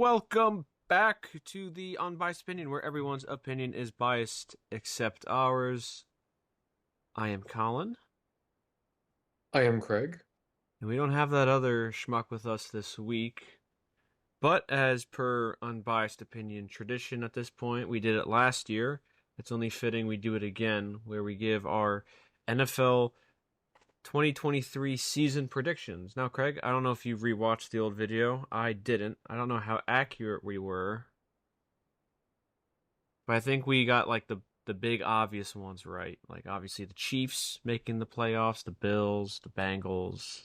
Welcome back to the Unbiased Opinion, where everyone's opinion is biased except ours. I am Colin, I am Craig. and we don't have that other schmuck with us this week. But as per Unbiased Opinion tradition at this point, we did it last year. It's only fitting we do it again, where we give our NFL 2023 season predictions. Now, Craig, I don't know if you've rewatched the old video. I didn't. I don't know how accurate we were. But I think we got like the big obvious ones right. Like obviously the Chiefs making the playoffs, the Bills, the Bengals.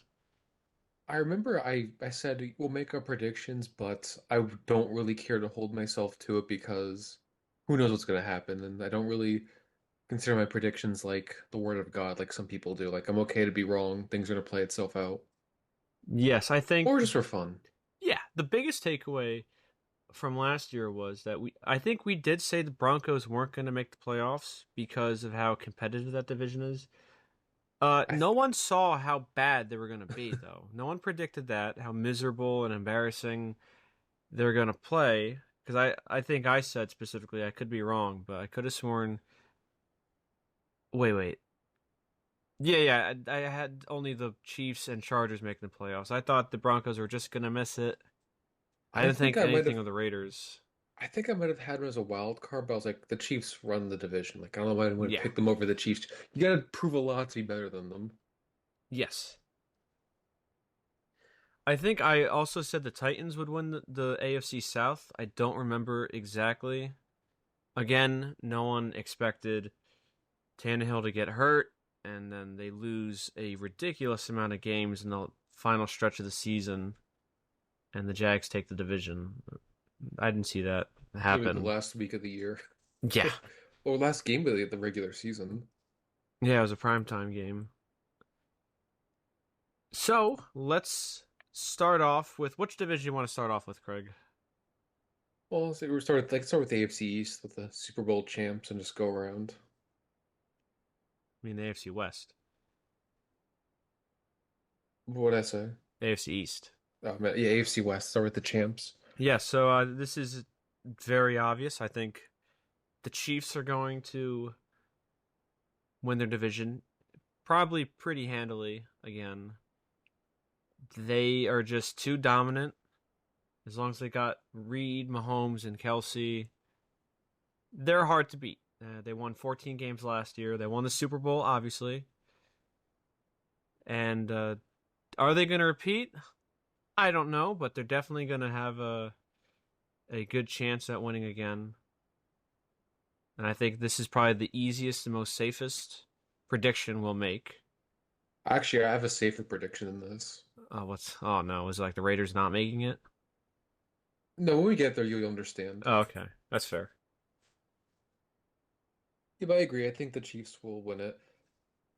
I remember I said we'll make our predictions, but I don't really care to hold myself to it because who knows what's going to happen, and I don't really consider my predictions like the word of God, like some people do. Like I'm okay to be wrong, things are going to play itself out, Yes, I think or just for fun. yeah, the biggest takeaway from last year was that I think we did say the Broncos weren't going to make the playoffs because of how competitive that division is. I No one saw how bad they were going to be though. No one predicted that, how miserable and embarrassing they're going to play. Because I think I said specifically, I could be wrong, but I could have sworn. Wait. Yeah. I had only the Chiefs and Chargers making the playoffs. I thought the Broncos were just gonna miss it. I I didn't think think I might anything have of the Raiders. I think I might have had them as a wild card, but I was like the Chiefs run the division. Like I don't know why I would Yeah. pick them over the Chiefs. You got to prove a lot to be better than them. Yes. I think I also said the Titans would win the AFC South. I don't remember exactly. Again, no one expected Tannehill to get hurt, and then they lose a ridiculous amount of games in the final stretch of the season, and the Jags take the division. I didn't see that Maybe the happen. last week of the year. Yeah. Or last game of the regular season. Yeah, it was a primetime game. So let's start off with which division you want to start off with, Craig? Well, so start with the AFC East with the Super Bowl champs and just go around. I mean, the AFC West, What would I say? AFC East. Oh man, yeah, AFC West. Start with the champs. Yeah, so this is very obvious. I think the Chiefs are going to win their division, probably pretty handily again. They are just too dominant. As long as they got Reed, Mahomes, and Kelsey, they're hard to beat. They won 14 games last year. They won the Super Bowl, obviously. And are they going to repeat? I don't know, but they're definitely going to have a good chance at winning again. And I think this is probably the easiest and most safest prediction we'll make. Actually, I have a safer prediction in this. What's oh no, is it like the Raiders not making it? No, when we get there, you'll understand. Oh, okay. That's fair. Yeah, but I agree. I think the Chiefs will win it.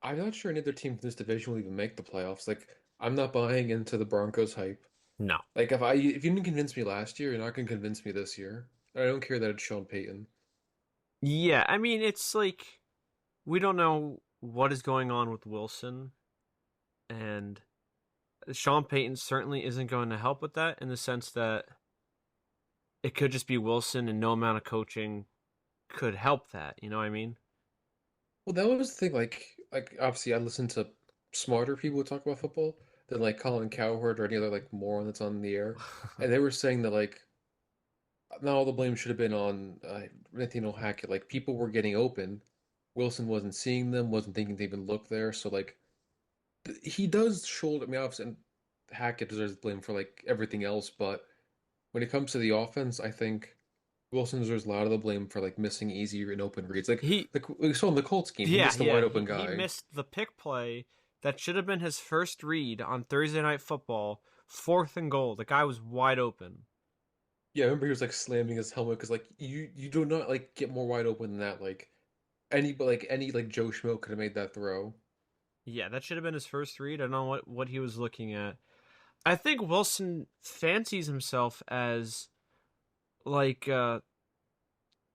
I'm not sure any other team from this division will even make the playoffs. Like, I'm not buying into the Broncos hype. No. Like, if you didn't convince me last year, you're not gonna convince me this year. I don't care that it's Sean Payton. Yeah, I mean it's like we don't know what is going on with Wilson, and Sean Payton certainly isn't going to help with that in the sense that it could just be Wilson and no amount of coaching could help that, you know what I mean? Well, that was the thing. Like obviously, I listen to smarter people who talk about football than like Colin Cowherd or any other like moron that's on the air, and they were saying that like not all the blame should have been on Nathaniel Hackett. Like people were getting open, Wilson wasn't seeing them, wasn't thinking to even look there. So like he does shoulder. I mean, obviously, and Hackett deserves blame for like everything else, but when it comes to the offense, I think Wilson deserves a lot of the blame for like missing easy and open reads. he Like we saw in the Colts game, he Yeah, missed a wide he open he guy. missed the pick play that should have been his first read on Thursday Night Football, 4th and goal. The guy was wide open. Yeah, I remember he was like slamming his helmet because like you do not like get more wide open than that. Any like Joe Schmo could have made that throw. Yeah, that should have been his first read. I don't know what he was looking at. I think Wilson fancies himself as like uh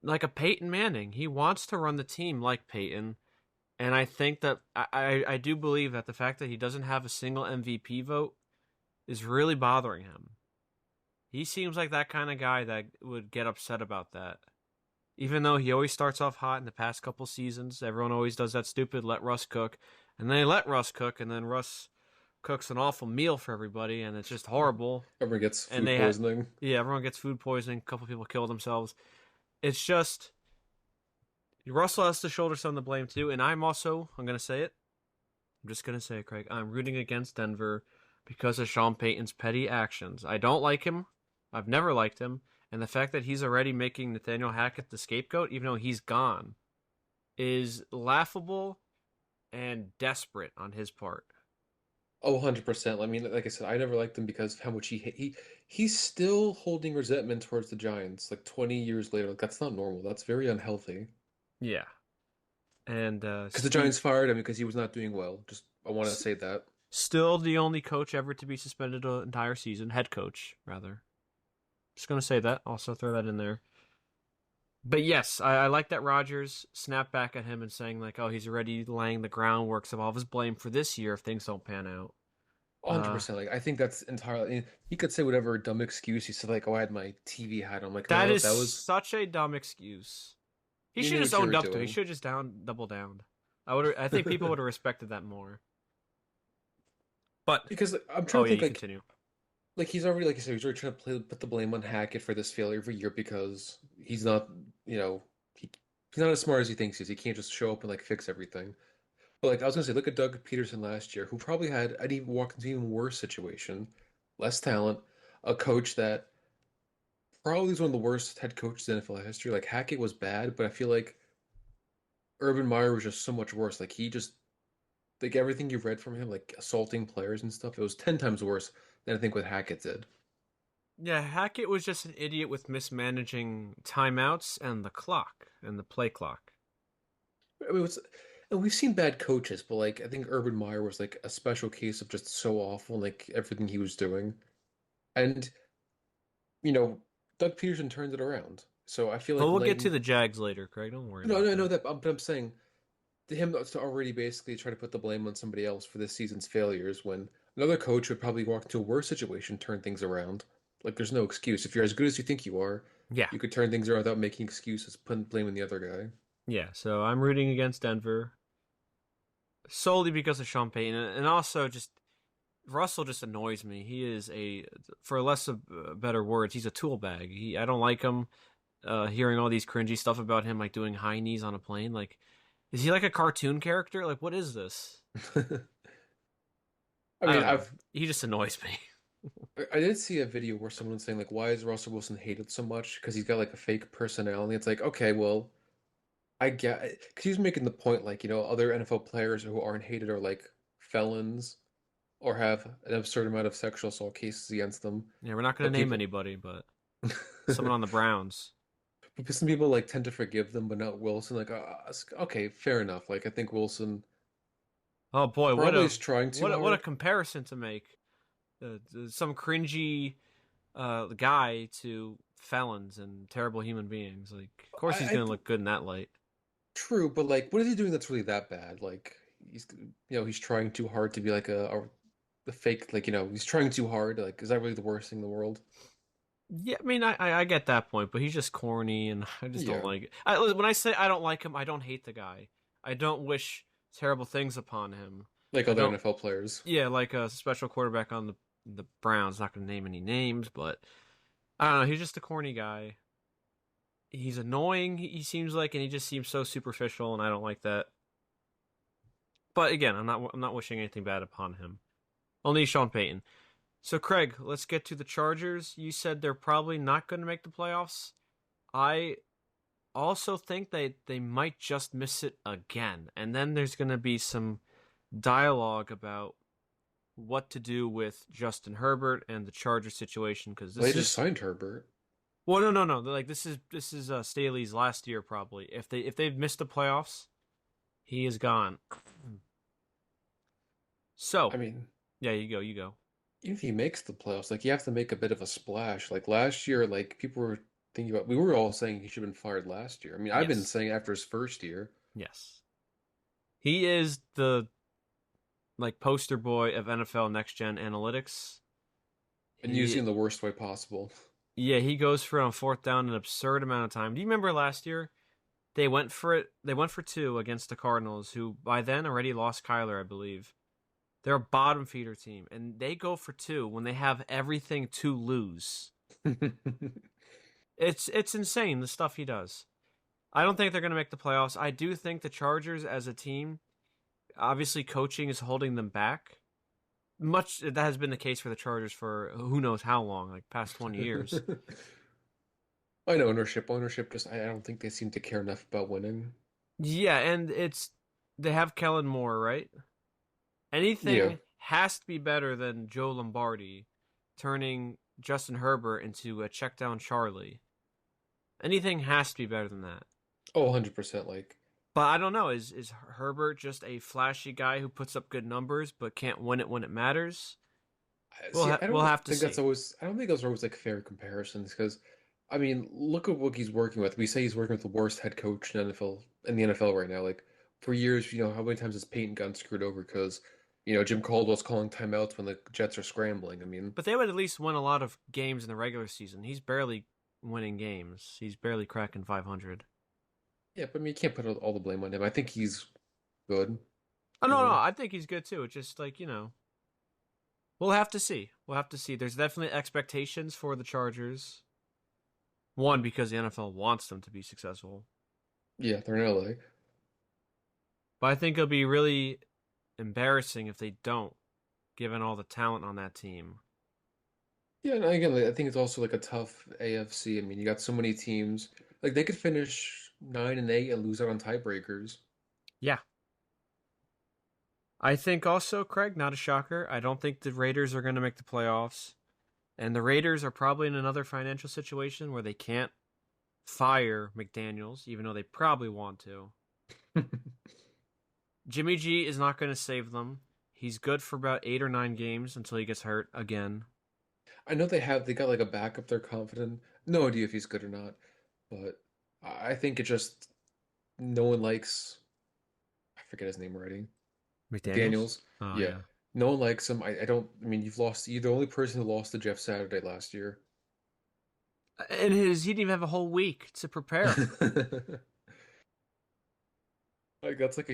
like a Peyton Manning. He wants to run the team like Peyton, and I think that I do believe that the fact that he doesn't have a single MVP vote is really bothering him. He seems like that kind of guy that would get upset about that. Even though he always starts off hot in the past couple seasons, everyone always does that stupid let Russ cook. And they let Russ cook, and then Russ cooks an awful meal for everybody, and it's just horrible. Everyone gets And food poisoning. yeah, everyone gets food poisoning. A couple people kill themselves. It's just Russell has to shoulder some of the blame too. And I'm gonna say it. I'm just gonna say it, Craig. I'm rooting against Denver because of Sean Payton's petty actions. I don't like him. I've never liked him, and the fact that he's already making Nathaniel Hackett the scapegoat, even though he's gone, is laughable and desperate on his part. Oh, 100%. I mean, like I said, I never liked him because of how much he's still holding resentment towards the Giants like 20 years later. Like that's not normal. That's very unhealthy. Yeah, and Because the Giants fired him because he was not doing well. Just I want to say that. still the only coach ever to be suspended an entire season, head coach rather. Just gonna say that. Also throw that in there. But yes, I like that Rodgers snapped back at him and saying like, "Oh, he's already laying the groundwork of all of his blame for this year if things don't pan out." Uh, 100%. Like I think that's entirely. I mean, he could say whatever dumb excuse. He said like, "Oh, I had my TV hat." I'm like, that no, is that was such a dumb excuse. He you should knew have just what you owned were up to it. He doing. should have just double downed. I would. I think people would have respected that more. But Because like, I'm trying oh to yeah, think you continue. like he's already like you said he's already trying to put the blame on Hackett for this failure every year because he's not you know he's not as smart as he thinks he is. He can't just show up and like fix everything. But like I was gonna say, look at Doug Peterson last year, who probably had an even walked into an even worse situation, less talent, a coach that probably is one of the worst head coaches in NFL history. Like Hackett was bad, but I feel like Urban Meyer was just so much worse. Like he just like everything you've read from him, like assaulting players and stuff, it was 10 times worse than I think what Hackett did. Yeah, Hackett was just an idiot with mismanaging timeouts and the clock and the play clock. I mean, and we've seen bad coaches, but like I think Urban Meyer was like a special case of just so awful, like everything he was doing. And you know, Doug Peterson turned it around. So I feel But like we'll get to laying the Jags later, Craig. Don't worry no, about no, I know that. that, but I'm saying to him to already basically try to put the blame on somebody else for this season's failures when another coach would probably walk into a worse situation, turn things around. Like there's no excuse. If you're as good as you think you are, Yeah, you could turn things around without making excuses, putting blame on the other guy. yeah. So I'm rooting against Denver solely because of Sean Payton, and also just Russell just annoys me. He is for less of better words, he's a tool bag. I don't like him. Hearing all these cringy stuff about him, like doing high knees on a plane. Like, is he like a cartoon character? Like, what is this? I I mean, don't know. He just annoys me. I did see a video where someone was saying like, why is Russell Wilson hated so much? Because he's got like a fake personality. It's like, okay, well, I get, because he was making the point like, other NFL players who aren't hated are like felons or have an absurd amount of sexual assault cases against them. Yeah, we're not gonna But name people, anybody, but someone on the Browns. but some people like tend to forgive them, but not Wilson. Like, okay, fair enough. Like, I think Wilson Oh boy, probably is trying too what a hard. comparison to make. Some cringy guy to felons and terrible human beings. Like, of course he's I gonna look good in that light. true, but like, what is he doing that's really that bad? Like, he's trying too hard to be like a fake, like, he's trying too hard. Like, is that really the worst thing in the world? Yeah, I mean, I get that point, but he's just corny, and I just don't Yeah, like it. When I say I don't like him, I don't hate the guy. I don't wish terrible things upon him. like I other don't. NFL players. Yeah, like a special quarterback on the Browns. Not going to name any names, but I don't know. He's just a corny guy. He's annoying. He seems like, and he just seems so superficial, and I don't like that. But again, I'm not wishing anything bad upon him. Only Sean Payton. So Craig, let's get to the Chargers. You said they're probably not going to make the playoffs. I also think they might just miss it again. And then there's going to be some dialogue about what to do with Justin Herbert and the Charger situation because Well, they this just is signed Herbert. well no. Like this is Staley's last year probably. If they've missed the playoffs, he is gone. I So, mean, yeah, you go. even if he makes the playoffs, like you have to make a bit of a splash. Like last year, like people were thinking about, we were all saying he should have been fired last year. I mean, I've been Yes. saying after his first year. Yes. He is the like poster boy of NFL next gen analytics. And using He in the worst way possible. Yeah, he goes for on fourth down an absurd amount of time. Do you remember last year? They went for it. They went for two against the Cardinals, who by then already lost Kyler, I believe. They're a bottom feeder team, and they go for two when they have everything to lose. It's insane the stuff he does. I don't think they're going to make the playoffs. I do think the Chargers as a team, obviously coaching is holding them back. Much that has been the case for the Chargers for who knows how long, like past 20 years. I know ownership. Ownership just I don't think they seem to care enough about winning. Yeah, and they have Kellen Moore, right? Yeah. Anything has to be better than Joe Lombardi turning Justin Herbert into a check down Charlie. Anything has to be better than that. Oh, 100%. Like, But I don't know. Is Herbert just a flashy guy who puts up good numbers but can't win it when it matters? see, We'll have to see. I don't think those are always like fair comparisons because, I mean, look at what he's working with. We say he's working with the worst head coach in the NFL right now. Like, for years, how many times has Peyton gotten screwed over because, Jim Caldwell's calling timeouts when the Jets are scrambling. I mean, But they would at least win a lot of games in the regular season. He's barely winning games. He's barely cracking 500. yeah, but I mean, you can't put all the blame on him. I think he's good, Oh you no, no, know. I think he's good too. It's just like we'll have to see. We'll have to see. There's definitely expectations for the Chargers. One, because the NFL wants them to be successful. Yeah, they're in LA. But I think it'll be really embarrassing if they don't, given all the talent on that team. Yeah, and again, like, I think it's also like a tough AFC. I mean, you got so many teams. Like they could finish 9-8 and lose out on tiebreakers. Yeah. I think also, Craig, not a shocker. I don't think the Raiders are going to make the playoffs. And the Raiders are probably in another financial situation where they can't fire McDaniels, even though they probably want to. Jimmy G is not going to save them. He's good for about 8 or 9 games until he gets hurt again. I know they got like a backup they're confident. No idea if he's good or not, but I think it just no one likes I forget his name already. McDaniels? McDaniels. Oh, Yeah. yeah. No one likes him. I don't I mean you're the only person who lost to Jeff Saturday last year. And he didn't even have a whole week to prepare. Like that's like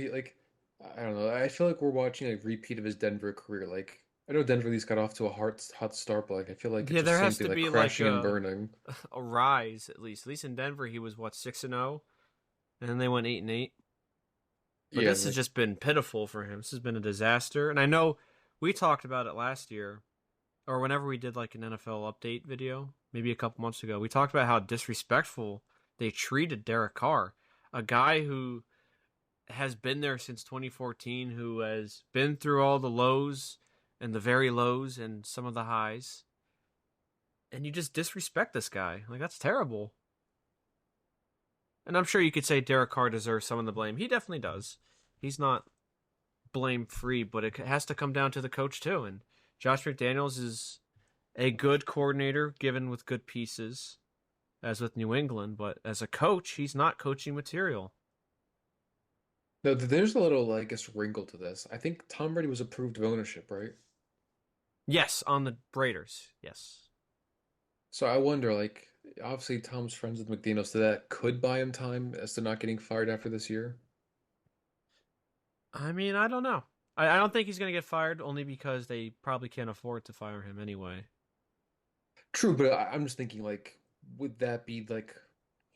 I don't know. I feel like we're watching a repeat of his Denver career. Like I know Denver at least got off to a hot start, but like I feel like it's Yeah, just there same has thing, to like be like crashing and burning. a rise at least. At least in Denver, he was what 6-0, and then they went 8-8. But Yeah, this and has like just been pitiful for him. This has been a disaster. And I know we talked about it last year, or whenever we did like an NFL update video, maybe a couple months ago. We talked about how disrespectful they treated Derek Carr, a guy who has been there since 2014, who has been through all the lows and the very lows and some of the highs. And you just disrespect this guy. Like, that's terrible. And I'm sure you could say Derek Carr deserves some of the blame. He definitely does. He's not blame free, but it has to come down to the coach too. And Josh McDaniels is a good coordinator given with good pieces, as with New England, but as a coach, he's not coaching material. no, there's a little I guess wrinkle to this. I think Tom Brady was approved of ownership, right? Yes, on the Raiders. Yes. So I wonder, like, obviously Tom's friends with McDaniels, so that could buy him time as to not getting fired after this year. I mean, I don't know. I don't think he's going to get fired only because they probably can't afford to fire him anyway. True, but I'm just thinking, like, would that be like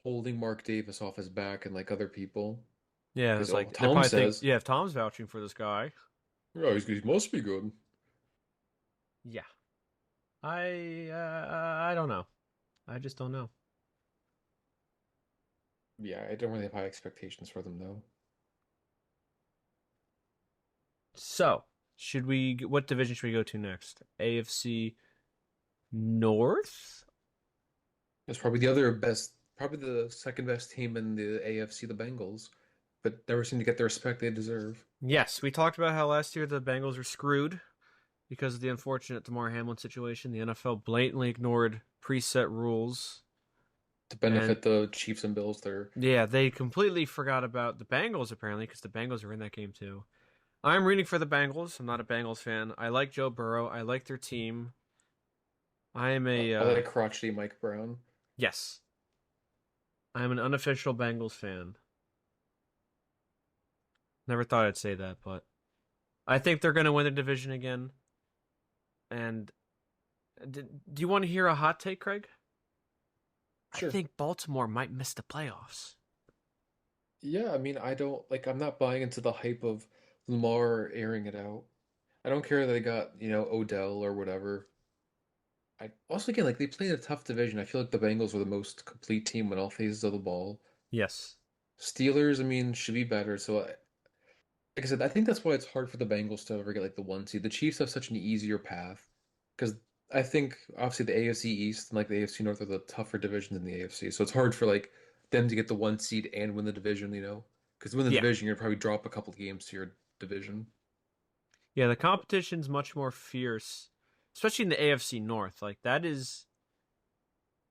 holding Mark Davis off his back and like other people? Yeah, Because it's oh, like they Tom probably think, says, yeah, if Tom's vouching for this guy, oh, he must be good. yeah. I don't know. I just don't know. Yeah, I don't really have high expectations for them though. So, should we? What division should we go to next? AFC North? It's probably the second best team in the AFC, the Bengals, but never seem to get the respect they deserve. Yes, we talked about how last year the Bengals were screwed because of the unfortunate Damar Hamlin situation. The NFL blatantly ignored preset rules, To and benefit the Chiefs and Bills, they're yeah, they completely forgot about the Bengals apparently because the Bengals were in that game too. I'm rooting for the Bengals. I'm not a Bengals fan. I like Joe Burrow. I like their team. I am a I like crotchety Mike Brown. yes. I am an unofficial Bengals fan. Never thought I'd say that, but I think they're going to win the division again. And do you want to hear a hot take, Craig? I Sure. think Baltimore might miss the playoffs. Yeah, I mean, I don't like. I'm not buying into the hype of Lamar airing it out. I don't care that they got, Odell or whatever. I also again like they played a tough division. I feel like the Bengals were the most complete team in all phases of the ball. Yes. Steelers, I mean, should be better. So, like I said, I think that's why it's hard for the Bengals to ever get like the one seed. The Chiefs have such an easier path because I think obviously the AFC East and like the AFC North are the tougher divisions in the AFC. So it's hard for like them to get the one seed and win the division. Because to win the Yeah. division, you're gonna probably drop a couple of games to your division. Yeah, the competition's much more fierce, especially in the AFC North. Like that is,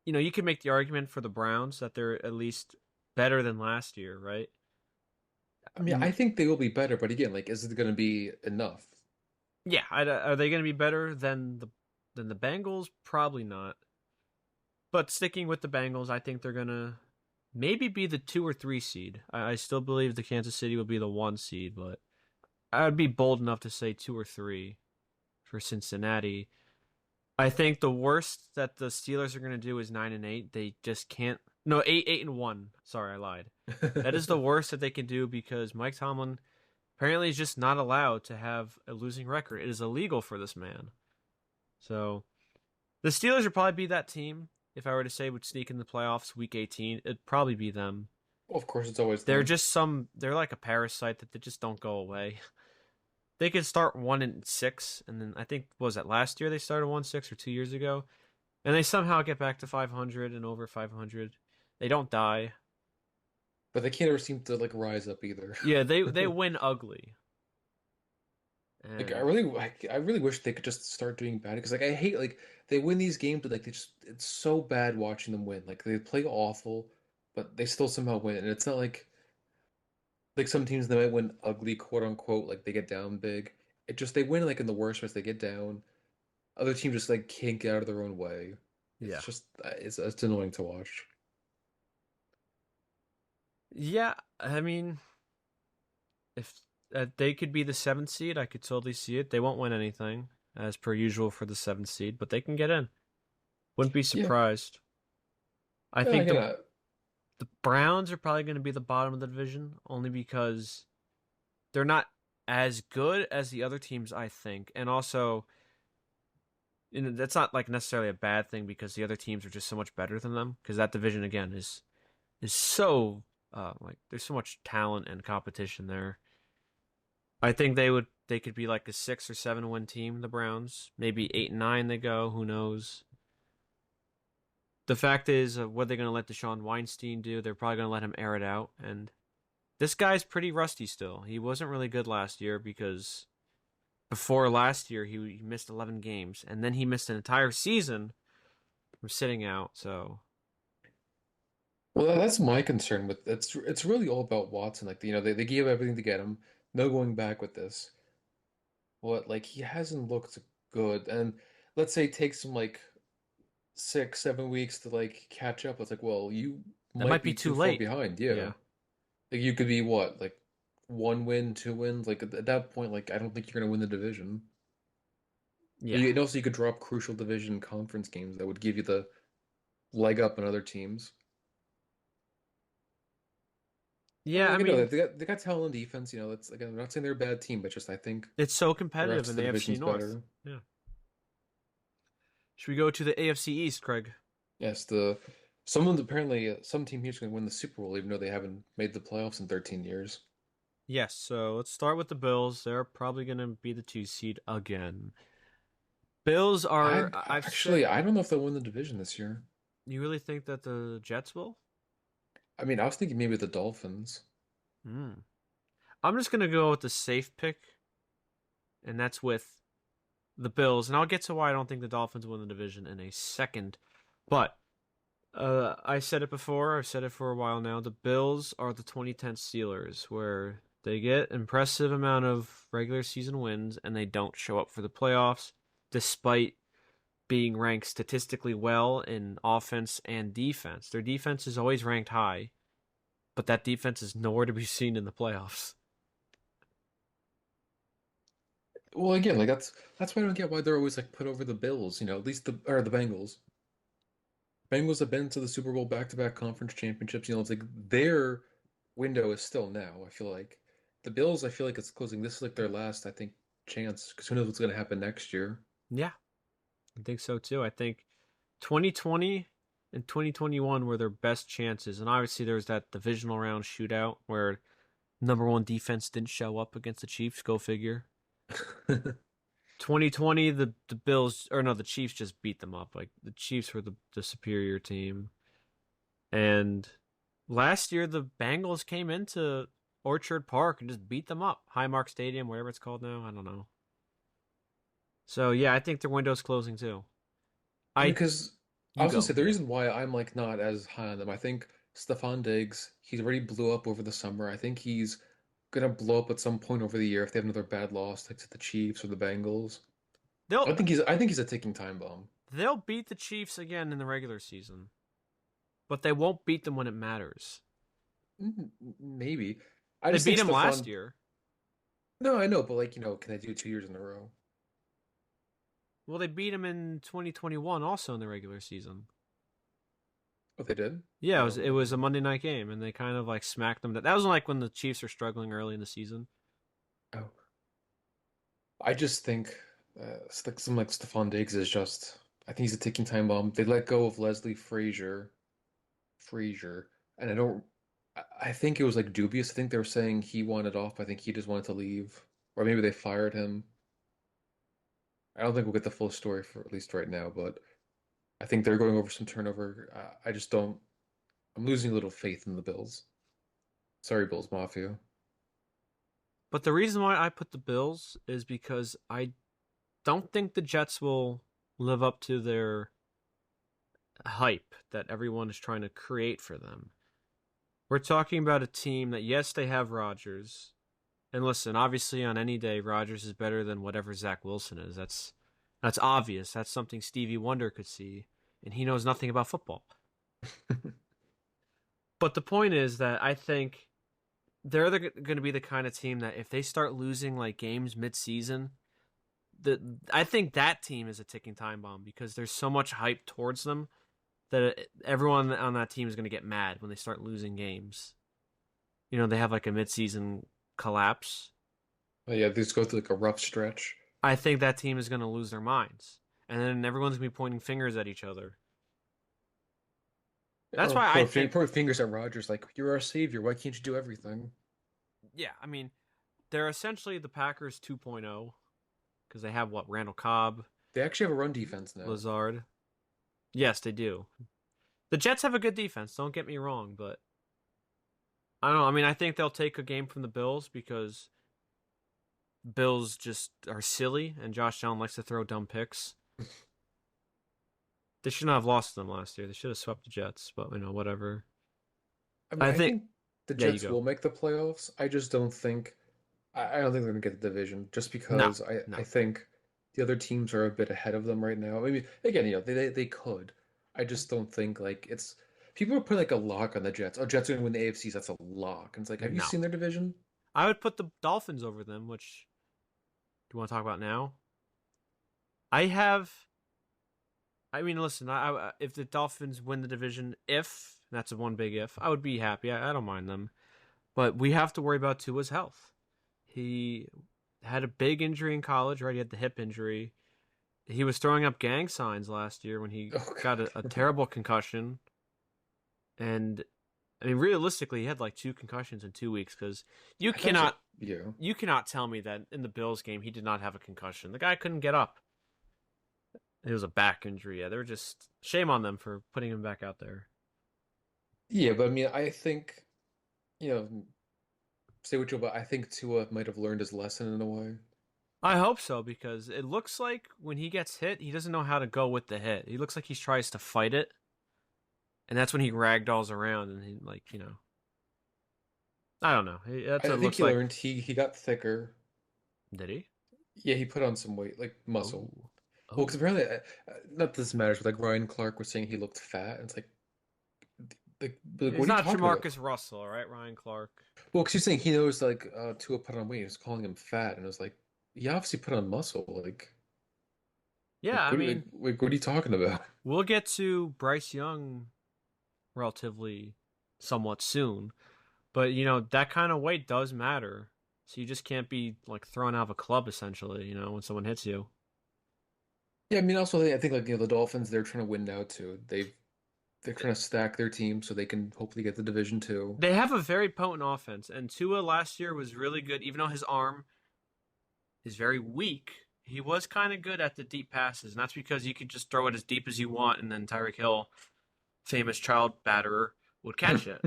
you can make the argument for the Browns that they're at least better than last year, right? I mean, I think they will be better, but again, like, is it gonna be enough? Yeah, are they going to be better than the Bengals? Probably not. But sticking with the Bengals, I think they're going to maybe be the 2 or 3 seed. I still believe the Kansas City will be the 1 seed, but I'd be bold enough to say 2 or 3 for Cincinnati. I think the worst that the Steelers are going to do is 9-8. They just can't. No, 8-1. Sorry, I lied. That is the worst that they can do because Mike Tomlin apparently is just not allowed to have a losing record. It is illegal for this man. So the Steelers would probably be that team. If I were to say would sneak in the playoffs week 18, it'd probably be them. Well, of course, it's always They're them. just they're like a parasite that they just don't go away. They could start 1-6, and then I think was that last year they started 1-6 or 2 years ago, and they somehow get back to 500 and over 500. They don't die. But they can't ever seem to like rise up either. Yeah, they win ugly, Like I and really, I really wish they could just start doing bad because like I hate like they win these games, but like they just it's so bad watching them win. Like they play awful, but they still somehow win. And it's not like some teams they might win ugly, quote unquote, like they get down big. It just they win like in the worst ways. They get down. Other teams just like can't get out of their own way. It's yeah, just it's annoying to watch. yeah. I mean, if they could be the 7th seed, I could totally see it. They won't win anything as per usual for the 7th seed, but they can get in. Wouldn't be Yeah, surprised. I yeah. think Again, the Browns are probably going to be the bottom of the division only because they're not as good as the other teams, I think, and also that's not like necessarily a bad thing because the other teams are just so much better than them because that division again is so like there's so much talent and competition there. I think they could be like a 6 or 7 win team. The Browns maybe 8-9 they go. Who knows? The fact is, what are they going to let Deshaun Weinstein do? They're probably going to let him air it out. And this guy's pretty rusty still. He wasn't really good last year because before last year he missed 11 games, and then he missed an entire season from sitting out. So well, that's my concern with it's really all about Watson. Like, they gave everything to get him. No going back with this. But like he hasn't looked good. And let's say it takes him like 6, 7 weeks to like catch up. It's like, well, you that might might be be too too far late. behind. Yeah. Yeah, Like you could be what, like 1 win, 2 wins? Like at that point, like I don't think you're gonna win the division. yeah, And also you could drop crucial division conference games that would give you the leg up on other teams. And yeah. I like I know mean, that they got talent on defense. That's again, I'm not saying they're a bad team, but just I think it's so the competitive rest in of the the AFC division's North. better. Yeah. Should we go to the AFC East, Craig? Yes, some team here's going to win the Super Bowl, even though they haven't made the playoffs in 13 years. Yes. So let's start with the Bills. They're probably going to be the 2 seed again. Bills are. I've said. I don't know if they'll win the division this year. You really think that the Jets will? I mean, I was thinking maybe the Dolphins. Hmm. I'm just gonna go with the safe pick, and that's with the Bills. And I'll get to why I don't think the Dolphins win the division in a second. But I said it before. I've said it for a while now. The Bills are the 2010 Steelers, where they get impressive amount of regular season wins and they don't show up for the playoffs, despite being ranked statistically well in offense and defense. Their defense is always ranked high, but that defense is nowhere to be seen in the playoffs. Well, again, like that's why I don't get why they're always like put over the Bills, at least the Bengals. Bengals have been to the Super Bowl back-to-back conference championships. It's like their window is still now, I feel like. The Bills, I feel like it's closing. This is like their last, I think, chance because who knows what's going to happen next year. Yeah, I think so too. I think 2020 and 2021 were their best chances. And obviously, there was that divisional round shootout where number one defense didn't show up against the Chiefs. Go figure. 2020, the Bills, or no, the Chiefs just beat them up. Like, the Chiefs were the superior team. And last year, the Bengals came into Orchard Park and just beat them up. Highmark Stadium, whatever it's called now. I don't know. So, yeah, I think their window's closing too. I mean, I, because I you was gonna go. say the Yeah. reason why I'm like not as high on them, I think Stephon Diggs, he's already blew up over the summer. I think he's gonna blow up at some point over the year if they have another bad loss, like to the Chiefs or the Bengals. They'll I think he's a ticking time bomb. they'll beat the Chiefs again in the regular season, but they won't beat them when it matters. Maybe. I They just beat think them last Stephon. year. No, I know, but like, can they do it 2 years in a row? Well, they beat them in 2021 also in the regular season. Oh, they did? Yeah, I it don't was it remember was a that. Monday night game, and they kind of like smacked them. That was like when the Chiefs were struggling early in the season. Oh, I just think something like Stephon Diggs is just. I think he's a ticking time bomb. They let go of Leslie Frazier, and I don't. I think it was like dubious. I think they were saying he wanted off. I think he just wanted to leave, or maybe they fired him. I don't think we'll get the full story for at least right now, but I think they're going over some turnover. I just don't. I'm losing a little faith in the Bills. Sorry, Bills Mafia. But the reason why I put the Bills is because I don't think the Jets will live up to their hype that everyone is trying to create for them. We're talking about a team that, yes, they have Rodgers. And listen, obviously, on any day, Rodgers is better than whatever Zach Wilson is. That's obvious. That's something Stevie Wonder could see, and he knows nothing about football. But the point is that I think they're going to be the kind of team that if they start losing like games mid-season, I think that team is a ticking time bomb because there's so much hype towards them that everyone on that team is going to get mad when they start losing games. They have like a mid-season collapse. But yeah, they just go through like a rough stretch. I think that team is going to lose their minds, and then everyone's going to be pointing fingers at each other. That's Or why I think, poor fingers at Rodgers, like you're our savior. Why can't you do everything? yeah, I mean, they're essentially the Packers 2.0 because they have what, Randall Cobb, They actually have a run defense now. Lazard. Yes, they do. The Jets have a good defense. Don't get me wrong, but I don't know. I mean, I think they'll take a game from the Bills because Bills just are silly, and Josh Allen likes to throw dumb picks. They should not have lost to them last year. They should have swept the Jets, but whatever. I mean, I I think, think the yeah, you Jets go. will make the playoffs. I just don't think. I don't think they're gonna get the division just No, because I no, think the other teams are a bit ahead of them right now. Maybe again, they could. I just don't think like it's. People are putting like a lock on the Jets. Oh, Jets are gonna win the AFCs. That's a lock. And it's like, have you no. seen their division? I would put the Dolphins over them, which do you want to talk about now? I have. I mean, listen. If the Dolphins win the division, if that's a one big if, I would be happy. I don't mind them, but we have to worry about Tua's health. He had a big injury in college, right? He had the hip injury. He was throwing up gang signs last year when he Oh got a God. terrible concussion. And I mean, realistically, he had like two concussions in 2 weeks because you I thought so. cannot Yeah. you cannot tell me that in the Bills game he did not have a concussion. The guy couldn't get up. It was a back injury. Yeah, they were just shame on them for putting him back out there. Yeah, but I mean, I think say what you will, but I think Tua might have learned his lesson in a way. I hope so because it looks like when he gets hit, he doesn't know how to go with the hit. He looks like he tries to fight it, and that's when he ragdolls around and he I don't know. That's I what it think looks he like. learned. He got thicker. Did he? Yeah, he put on some weight, like muscle. Oh. Well, because Oh, apparently, not that this matters, but like Ryan Clark was saying he looked fat, and it's like he's what are you not talking about? Jamarcus Russell, right? Ryan Clark. Well, because you're saying he knows like Tua put on weight, he was calling him fat, and it was like he obviously put on muscle. Yeah, I mean, What are you talking about? we'll get to Bryce Young relatively somewhat soon, but that kind of weight does matter. So you just can't be like thrown out of a club essentially, when someone hits you. Yeah, I mean, also I think like the Dolphins, they're trying to win now too. They're trying to stack their team so they can hopefully get the division too. They have a very potent offense, and Tua last year was really good, even though his arm is very weak. He was kind of good at the deep passes, and that's because you could just throw it as deep as you want, and then Tyreek Hill, famous child batterer, would catch it.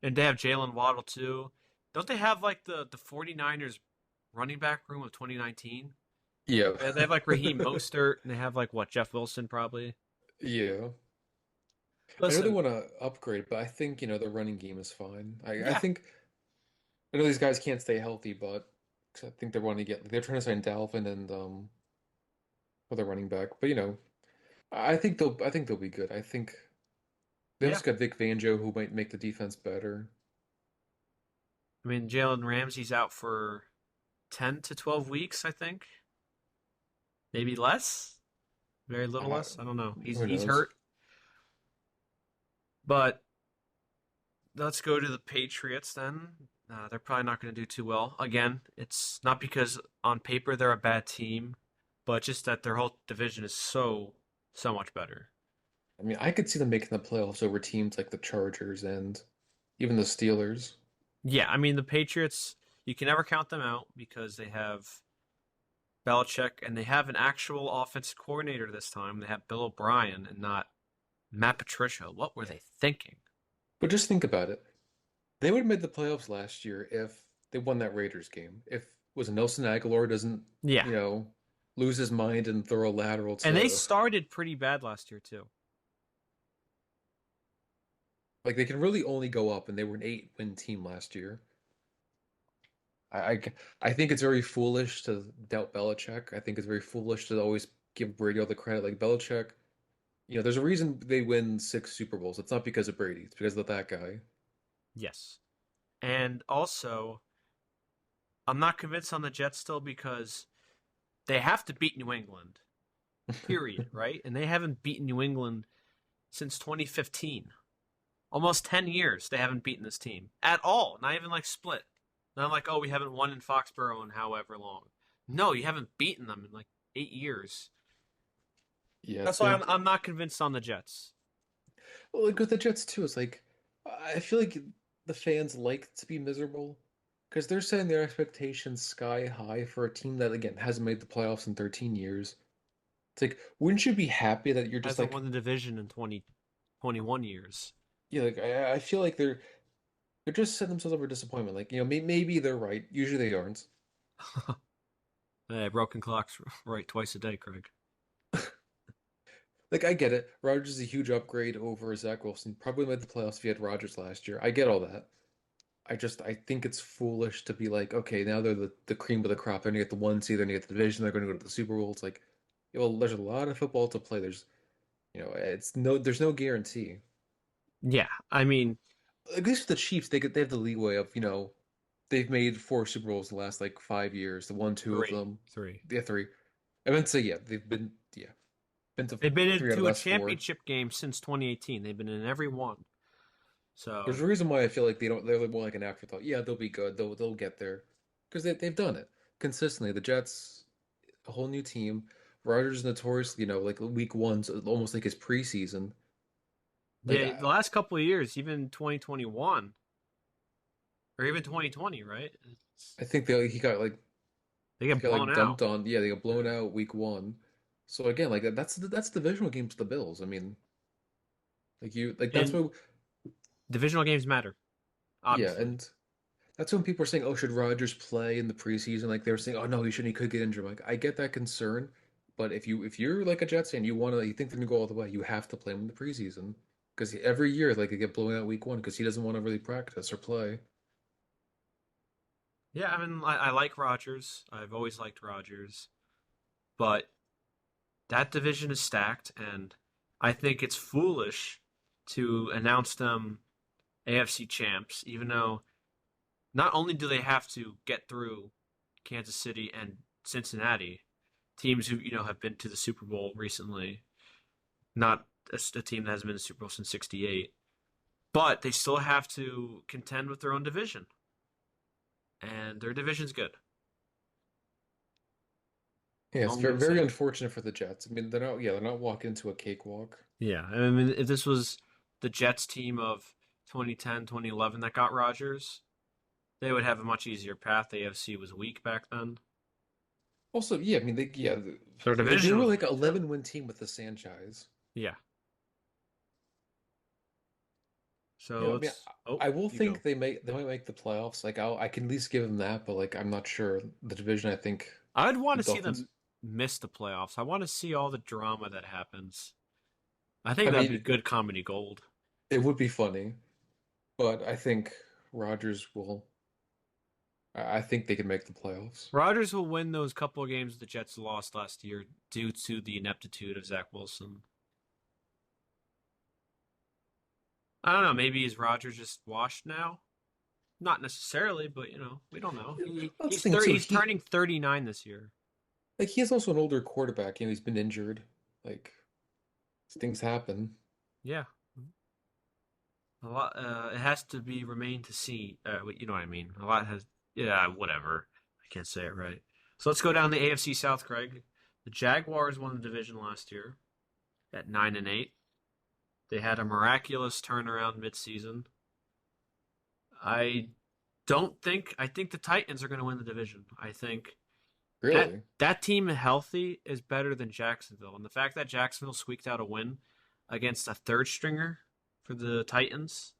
And they have Jalen Waddle too. Don't they have like the 49ers running back room of 2019? Yeah. They have like Raheem Mostert, and they have like what, Jeff Wilson probably. Yeah. I know they Listen, want to upgrade, but I think, the running game is fine. I yeah, think I know these guys can't stay healthy, but 'cause I think they're wanting to they're trying to sign Dalvin and for their running back. But I think they'll be good. I think they yeah. also got Vic Fangio who might make the defense better. I mean, Jalen Ramsey's out for 10 to 12 weeks, I think. Maybe less. Very little Uh, less. I don't know. He's who he's knows? hurt, but let's go to the Patriots then. They're probably not going to do too well. Again, it's not because on paper they're a bad team, but just that their whole division is so much better. I mean, I could see them making the playoffs over teams like the Chargers and even the Steelers. Yeah, I mean the Patriots. You can never count them out because they have Belichick and they have an actual offensive coordinator this time. They have Bill O'Brien and not Matt Patricia. What were they thinking? But just think about it. They would have made the playoffs last year if they won that Raiders game. If was Nelson Aguilar doesn't, Yeah, you know, lose his mind and throw a lateral and they to started pretty bad last year too. like they can really only go up, and they were an 8-win team last year. I, I I think it's very foolish to doubt Belichick. I think it's very foolish to always give Brady all the credit. Like Belichick, there's a reason they win 6 Super Bowls. It's not because of Brady. It's because of that guy. Yes, and also I'm not convinced on the Jets still because they have to beat New England. Period. Right, and they haven't beaten New England since 2015. Almost 10 years they haven't beaten this team at all. Not even like split. Not like, oh, we haven't won in Foxborough in however long. No, you haven't beaten them in like 8 years. Yeah, That's why they I'm not convinced on the Jets. well, like with the Jets too. It's like I feel like the fans like to be miserable because they're setting their expectations sky high for a team that again hasn't made the playoffs in 13 years. It's like, wouldn't you be happy that you're just Hasn't like, won the division in 21 years. yeah, like I feel like they're just setting themselves up for disappointment. Like, maybe they're right. Usually they aren't. Hey, broken clocks right twice a day, Craig. Like, I get it. Rodgers is a huge upgrade over Zach Wilson. Probably made the playoffs if he had Rodgers last year. I get all that. I think it's foolish to be like, okay, now they're the cream of the crop. They're gonna get the 1 seed. They're gonna get the division. They're gonna go to the Super Bowl. It's like, well, there's a lot of football to play. There's no guarantee. Yeah, I mean, At least with the Chiefs, they have the leeway of, they've made 4 Super Bowls in the last like 5 years. They won two of three, them. three. Yeah, three. I meant to say, yeah, been to They've been three out of into the a last four. championship game since 2018. They've been in every one. There's So a reason why I feel like they're more like an afterthought. Yeah, they'll be good. They'll get there because they've done it consistently. The Jets, a whole new team. Rodgers notoriously, like week one's almost like his preseason. Like yeah, the last couple of years, even 2021 or even 2020, right? I think They he get got blown like dumped out. on. Yeah, they got blown Yeah. out week one. So again, like that's divisional games to the Bills. I mean, that's And what divisional games matter, yeah, obviously. and that's when people are saying, "Oh, should Rodgers play in the preseason?" Like they were saying, "Oh no, he shouldn't. He could get injured." Like I get that concern, but if you're like a Jets fan, you think they're gonna go all the way, you have to play him in the preseason because every year like they get blown out week one because he doesn't want to really practice or play. Yeah, I mean, I like Rodgers. I've always liked Rodgers, but that division is stacked, and I think it's foolish to announce them AFC champs, even though not only do they have to get through Kansas City and Cincinnati, teams who have been to the Super Bowl recently, not a team that hasn't been to the Super Bowl since '68, but they still have to contend with their own division, and their division's good. Yeah, All it's I'm very, gonna very say. unfortunate for the Jets. I mean, they're not walking into a cakewalk. Yeah, I mean, if this was the Jets team of 2010, 2011 that got Rodgers, they would have a much easier path. The AFC was weak back then. Also, yeah, I mean, Their they division were was like an weak too. 11-win team with the Sanchez. Yeah. So Yeah, I mean, let's. Oh, I will you go. think they might make the playoffs. Like I can at least give them that, but like I'm not sure the division. I think I'd want the to see Dolphins. them miss the playoffs. I want to see all the drama that happens. I think I that'd be mean, good comedy gold. it would be funny, but I think Rodgers will. I think they can make the playoffs. Rodgers will win those couple of games the Jets lost last year due to the ineptitude of Zach Wilson. I don't know. Maybe is Rodgers just washed now? Not necessarily, but we don't know. That's the He's thing 30. too. He's turning 39 this year. He is also an older quarterback. He's been injured. Like things happen. Yeah, a lot. It has to be remain to see. You know what I mean? A lot has. Yeah, whatever. I can't say it right. So let's go down the AFC South, Craig. The Jaguars won the division last year at 9-8. They had a miraculous turnaround midseason. I don't think. I think the Titans are going to win the division. I think that Really? that team healthy is better than Jacksonville, and the fact that Jacksonville squeaked out a win against a third stringer for the Titans.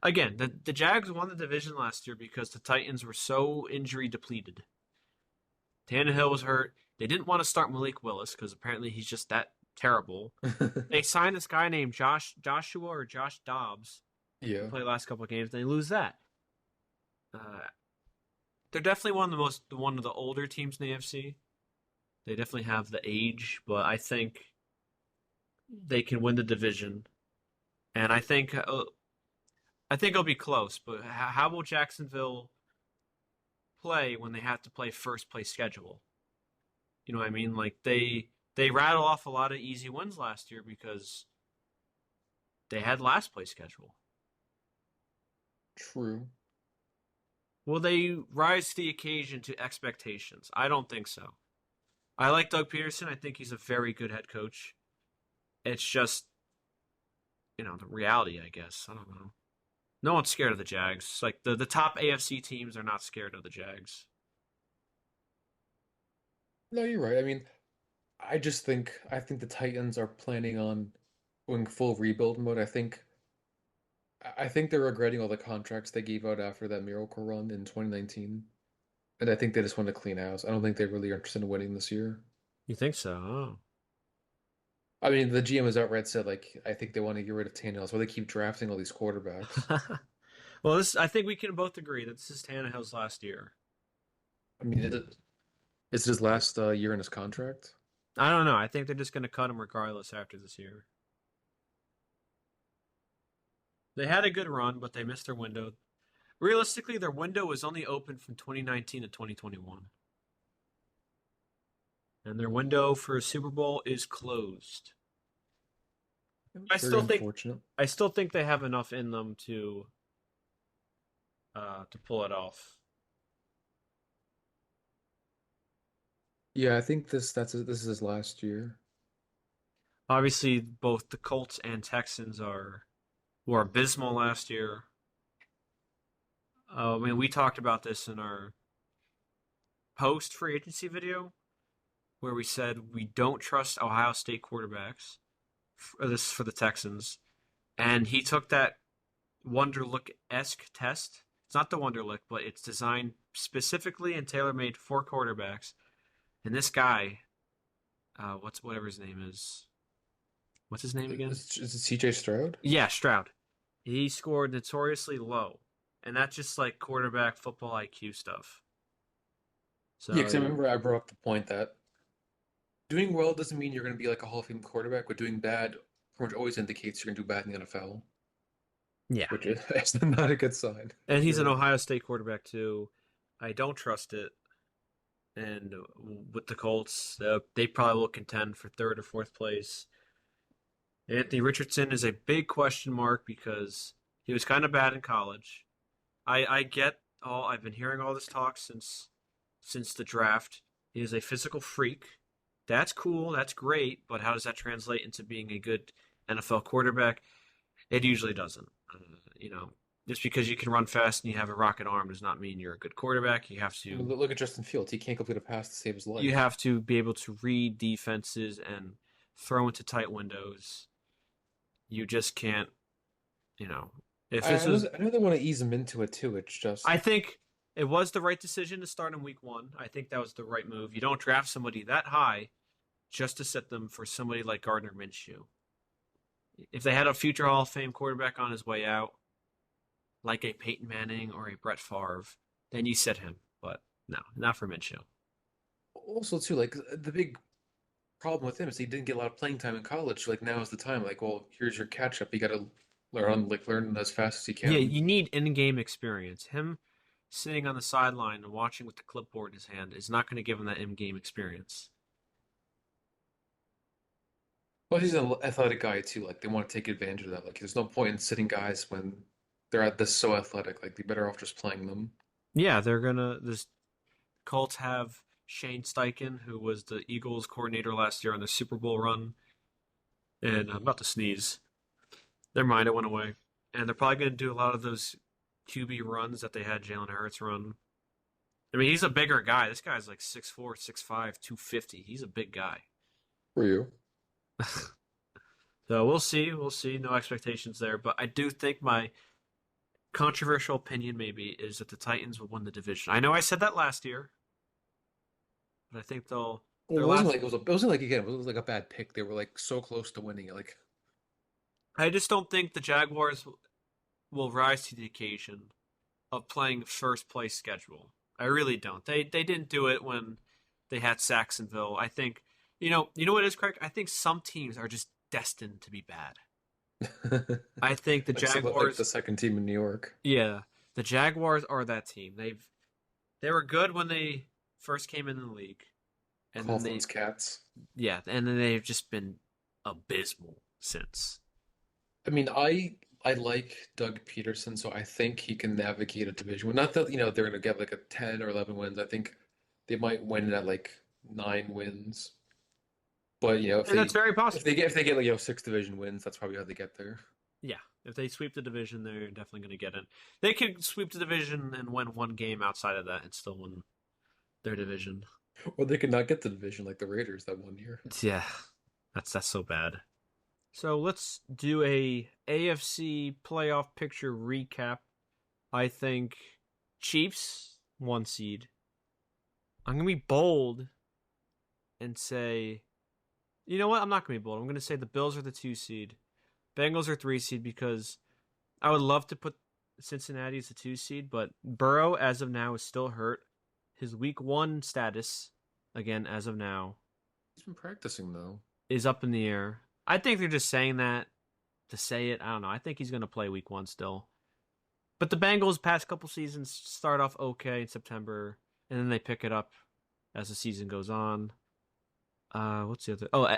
Again, the Jags won the division last year because the Titans were so injury depleted. Tannehill was hurt. They didn't want to start Malik Willis because apparently he's just that terrible. They signed this guy named Joshua or Josh Dobbs to Yeah. play the last couple of games, and they lose that. Uh, they're definitely one of the older teams in the AFC. They definitely have the age, but I think they can win the division, and I think it'll be close. But how will Jacksonville play when they have to play first place schedule? You know what I mean? Like they rattle off a lot of easy wins last year because they had last place schedule. True. Will they rise to the occasion to expectations? I don't think so. I like Doug Peterson. I think he's a very good head coach. It's just, the reality, I guess. I don't know. No one's scared of the Jags. Like the top AFC teams are not scared of the Jags. No, you're right. I mean, I think the Titans are planning on going full rebuild mode. I think they're regretting all the contracts they gave out after that miracle run in 2019. And I think they just want to clean house. I don't think they really are interested in winning this year. You think so? I mean, the GM has outright said like I think they want to get rid of Tannehill, so they keep drafting all these quarterbacks. Oh. Well, I think we can both agree that this is Tannehill's last year. I mean, is it his last year in his contract? I don't know. I think they're just going to cut him regardless after this year. They had a good run, but they missed their window. Realistically, their window was only open from 2019 to 2021. And their window for a Super Bowl is closed. I Very still think unfortunate. I still think they have enough in them to pull it off. Yeah, I think this is his last year. Obviously, both the Colts and Texans were abysmal last year. I mean, we talked about this in our post free agency video where we said we don't trust Ohio State quarterbacks. This is for the Texans, and he took that Wonderlic esque test. It's not the Wonderlic, but it's designed specifically and tailor made for quarterbacks. And this guy, whatever his name is, what's his name again? Is it CJ Stroud? Yeah, Stroud. He scored notoriously low, and that's just like quarterback football IQ stuff. Yeah, because I So remember I brought up the point that doing well doesn't mean you're going to be like a Hall of Fame quarterback, but doing bad pretty much always indicates you're going to do bad in the NFL, Yeah. which is it's not a good sign for And he's an sure. Ohio State quarterback too. I don't trust it. And with the Colts, they probably will contend for third or fourth place. Anthony Richardson is a big question mark because he was kind of bad in college. I get all I've been hearing all this talk since the draft. He is a physical freak. That's cool. That's great. But how does that translate into being a good NFL quarterback? It usually doesn't. You know, just because you can run fast and you have a rocket arm does not mean you're a good quarterback. I mean, look at Justin Fields. He can't complete a pass to save his You life. have to be able to read defenses and throw into tight windows. You just can't, you know. If I, this I know, was, I know they want to ease him into it too. It's I just, think it was the right decision to start in week one. I think that was the right move. You don't draft somebody that high just to set them for somebody like Gardner Minshew. If they had a future Hall of Fame quarterback on his way out, like a Peyton Manning or a Brett Favre, then you sit him. But no, not for Minshew. also too, like the big problem with him is he didn't get a lot of playing time in college. Like now is the time. Like, well, here's your catch up. You got to learn as fast as you Yeah, can. you need in-game experience. Him sitting on the sideline and watching with the clipboard in his hand is not going to give him that in-game experience. But he's an athletic guy too. Like they want to take advantage of that. Like there's no point in sitting guys when they're at this so athletic. Like they better off just playing them. Yeah, they're gonna. This Colts have Shane Steichen, who was the Eagles coordinator last year on the Super Bowl run, and I'm about to sneeze. Never mind, it went away. And they're probably going to do a lot of those QB runs that they had Jalen Hurts run. I mean, he's a bigger guy. This guy's like 6'4", 6'5", 250. He's a big guy. For you. So we'll see. We'll see. No expectations there. But I do think my controversial opinion maybe is that the Titans will win the division. I know I said that last year, but I think they'll Well, their it wasn't last. like it wasn't like again, it was like a bad pick. They were like so close to winning it. Like I just don't think the Jaguars will rise to the occasion of playing first place schedule. I really don't. They didn't do it when they had Saxonville. I think you know what it is, Craig? I think some teams are just destined to be bad. I think the like say like Jaguars, the second team in New York. yeah, the Jaguars are that team. They were good when they first came in the league, and then Coughlin's Cats. and then they've just been abysmal since. I mean, I like Doug Peterson, so I think he can navigate a division. Well, not that, they're gonna get like a 10 or 11 wins. I think they might win at like 9 wins. But if And that's they very if possible. they get like 6 division wins, that's probably how they get there. Yeah, if they sweep the division, they're definitely going to get in. They could sweep the division and win one game outside of that and still win their division. Or they could not get the division like the Raiders that 1 year. Yeah, that's so bad. So let's do a AFC playoff picture recap. I think Chiefs 1 seed. I'm gonna be bold and say, you know what? I'm not gonna be bold. I'm gonna say the Bills are the 2 seed. Bengals are 3 seed because I would love to put Cincinnati as a 2 seed, but Burrow as of now is still hurt. His week one status, again as of now, He's been practicing though. is up in the air. I think they're just saying that to say it. I don't know. I think he's going to play week one still. But the Bengals past couple seasons start off okay in September, and then they pick it up as the season goes on. What's the other? Oh,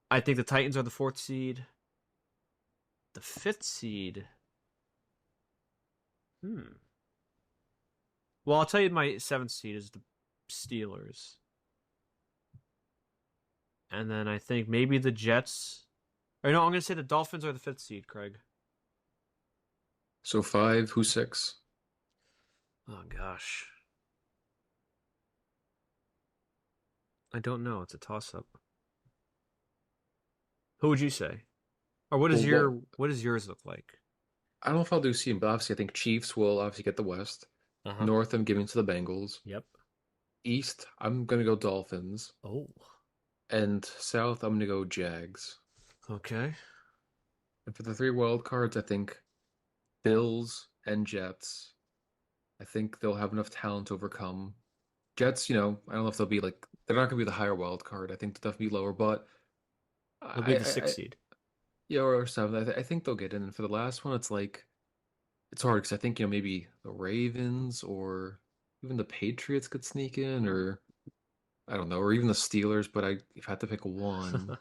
I think the Titans are the 4th seed. The 5th seed. Well, I'll tell you my 7th seed is the Steelers. And then I think maybe the Jets. Or no, I'm going to say the Dolphins are the 5th seed, Craig. So five, who's six? Oh, gosh. I don't know. It's a toss up. Who would you say? Or Well, what does yours look like? I don't know if I'll do C, but obviously I think Chiefs will obviously get the West. Uh-huh. North, I'm giving to the Bengals. Yep. East, I'm gonna go Dolphins. Oh. And South, I'm gonna go Jags. Okay. And for the three wild cards, I think Bills and Jets. I think they'll have enough talent to overcome. Jets, I don't know if they'll be like they're not going to be the higher wild card. I think they'll definitely be lower, but They'll be I, the I, sixth I seed. yeah, or seven. I think they'll get in. And for the last one, it's like it's hard because I think maybe the Ravens or even the Patriots could sneak in, or I don't know, or even the Steelers. But if I had to pick one,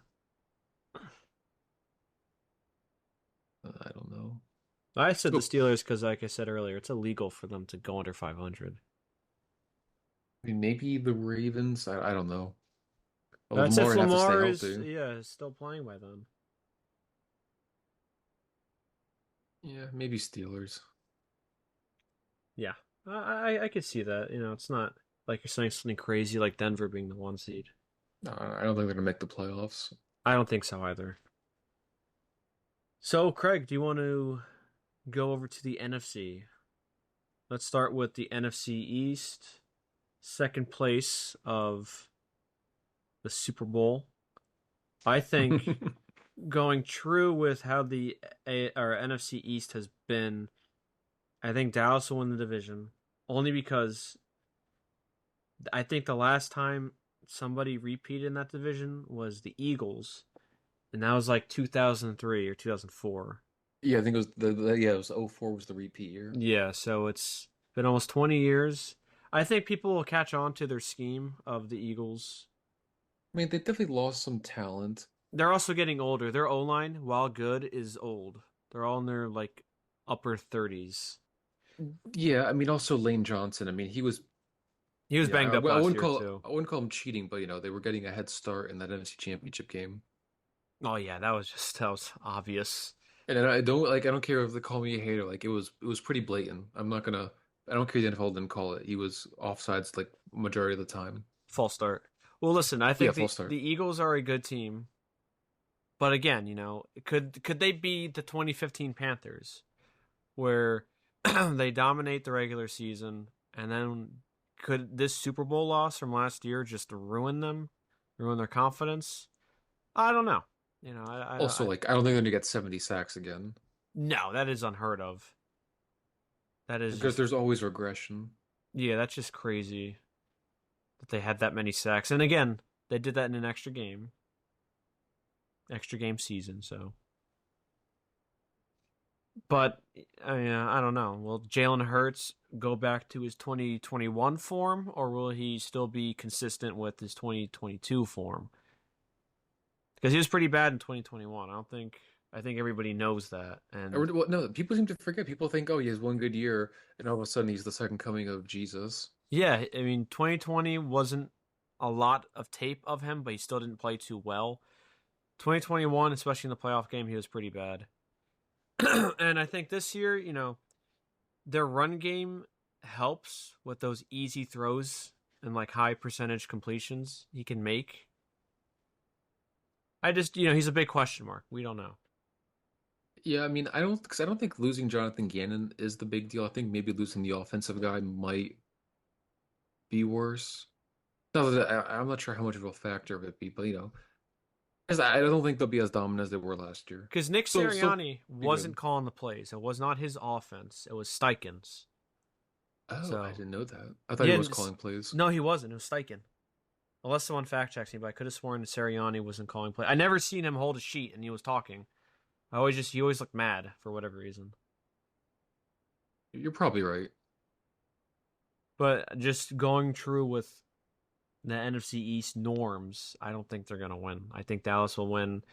I don't know. I Let's said the go. Steelers because, like I said earlier, it's illegal for them to go under 500. I mean, maybe the Ravens. I don't know. Well, That's if Lamar would have to stay Lamar is, healthy. yeah, still playing by then. Yeah, maybe Steelers. Yeah, I could see that. It's not like you're saying something crazy like Denver being the one seed. No, I don't think they're gonna make the playoffs. I don't think so either. So, Craig, do you want to go over to the NFC? Let's start with the NFC East. Second place of the Super Bowl. I think going true with how our NFC East has been, I think Dallas will win the division only because I think the last time somebody repeated in that division was the Eagles, and that was like 2003 or 2004. Yeah, I think it was yeah, it was '04 was the repeat year. Yeah, so it's been almost 20 years. I think people will catch on to their scheme of the Eagles. I mean, they definitely lost some talent. They're also getting older. Their O line, while good, is old. They're all in their like upper 30s. Yeah, I mean, also Lane Johnson. I mean, he was. He was Yeah, banged up I last wouldn't year call too. I wouldn't call him cheating, but they were getting a head start in that NFC Championship game. Oh yeah, that was obvious. And I don't care if they call me a hater. Like it was pretty blatant. I don't care if the NFL didn't call it. He was offsides like majority of the time. False start. Well, listen, I Yeah, think full the start. Eagles are a good team, but again, could they be the 2015 Panthers where they dominate the regular season and then could this Super Bowl loss from last year just ruin them, ruin their confidence? I don't know. Also, like I don't think they're gonna get 70 sacks again No, that is unheard of. That is because just there's always regression. yeah, that's just crazy that they had that many sacks. And again, they did that in an extra game season. So, but I don't know. Will Jalen Hurts go back to his 2021 form, or will he still be consistent with his 2022 form? Because he was pretty bad in 2021. I think everybody knows that. And Well, no, people seem to forget. People think, oh, he has one good year, and all of a sudden he's the second coming of Jesus. yeah, I mean, 2020 wasn't a lot of tape of him, but he still didn't play too well. 2021, especially in the playoff game, he was pretty bad. And I think this year, their run game helps with those easy throws and like high percentage completions he can make. I just, he's a big question mark. We don't know. Yeah, I mean, because I don't think losing Jonathan Gannon is the big deal. I think maybe losing the offensive guy might be worse. No, I'm not sure how much of a factor it be, but 'cause I don't think they'll be as dominant as they were last year. Because Nick So Sirianni be wasn't good. calling the plays. It was not his offense. It was Steichen's. Oh, I So, didn't know that. I thought he yeah, was calling plays. no, he wasn't. It was Steichen. Unless someone fact checks me, but I could have sworn that Sirianni wasn't calling play. I never seen him hold a sheet and he was talking. He always looked mad for whatever reason. You're probably right. But just going true with the NFC East norms, I don't think they're gonna win. I think Dallas will win.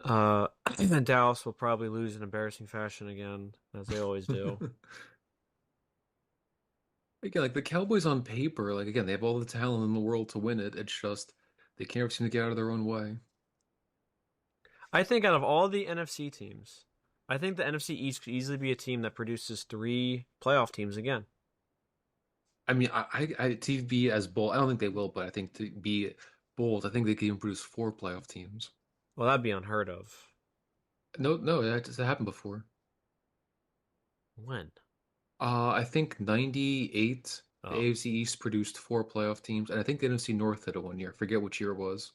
And Dallas will probably lose in embarrassing fashion again, as they always do. Again, like the Cowboys on paper, like again, they have all the talent in the world to win it. It's just they can't ever seem to get out of their own way. I think out of all the NFC teams, I think the NFC East could easily be a team that produces three playoff teams again. I mean, to be as bold, I don't think they will, but I think to be bold, I think they can even produce four playoff teams. Well, that'd be unheard of. No, no, that happened before. When? I think 98, the Oh, AFC East produced four playoff teams, and I think the NFC North did it one year. I forget which year it was.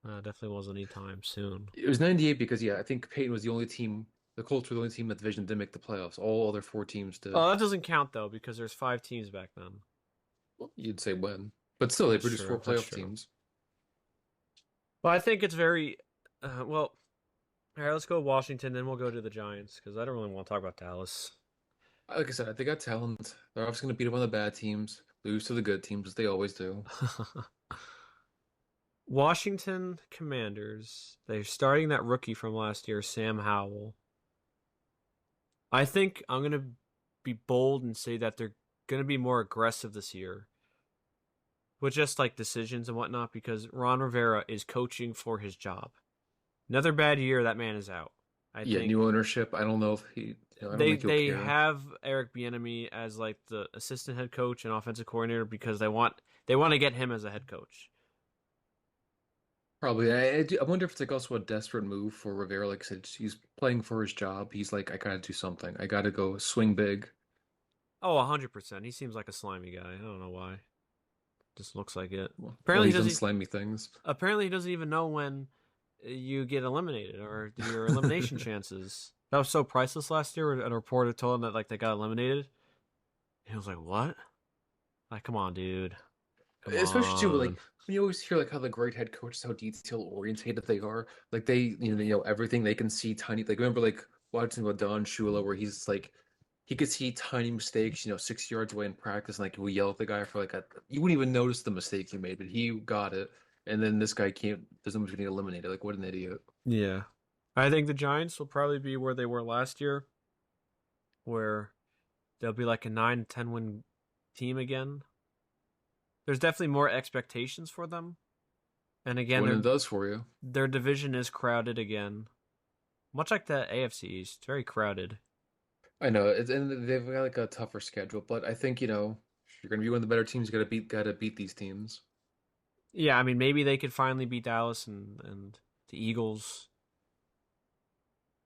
definitely wasn't anytime soon. It was 98 because, yeah, I think Peyton was the only team, the Colts were the only team in that division that didn't make the playoffs. All other four teams did. Oh, that doesn't count though because there's five teams back then. Well, you'd say when. But still, they That's produce four true. That's playoff true. teams. Well, I think it's very well. All right, let's go Washington, then we'll go to the Giants because I don't really want to talk about Dallas. Like I said, they got talent. They're obviously going to beat up on the bad teams, lose to the good teams, as they always do. Washington Commanders. They're starting that rookie from last year, Sam Howell. I think I'm gonna be bold and say that they're gonna be more aggressive this year with just like decisions and whatnot because Ron Rivera is coaching for his job. Another bad year, that man is out. I Yeah, think new ownership. I don't know if he, I don't they think he'll they care. have Eric Bieniemy as like the assistant head coach and offensive coordinator because they want to get him as a head coach. Probably. I wonder if it's like also a desperate move for Rivera. Like I said, he's playing for his job. He's like, I gotta do something. I gotta go swing big. Oh, 100%. He seems like a slimy guy. I don't know why. Just looks like it. Well, Apparently he he's done doesn't. slimy things. Apparently he doesn't even know when you get eliminated or your elimination chances. That was so priceless last year. Where a reporter told him that like they got eliminated. He was like, "What? Like, come on, dude. Come Especially too, like on." when you always hear like how the great head coaches, how detail orientated they are. Like they, everything they can see tiny. Like remember, like watching with Don Shula, where he's like, he could see tiny mistakes, 6 yards away in practice, and like we yell at the guy for like you wouldn't even notice the mistake he made, but he got it. And then this guy can't, doesn't getting eliminated. Like what an idiot. Yeah, I think the Giants will probably be where they were last year, where they'll be like a 9-10 win team again. There's definitely more expectations for them, and again, When their it does for you. their division is crowded again, much like the AFC East. It's very crowded. I know, and they've got like a tougher schedule, but I think, if you're gonna be one of the better teams, you gotta beat these teams. Yeah, I mean, maybe they could finally beat Dallas and the Eagles.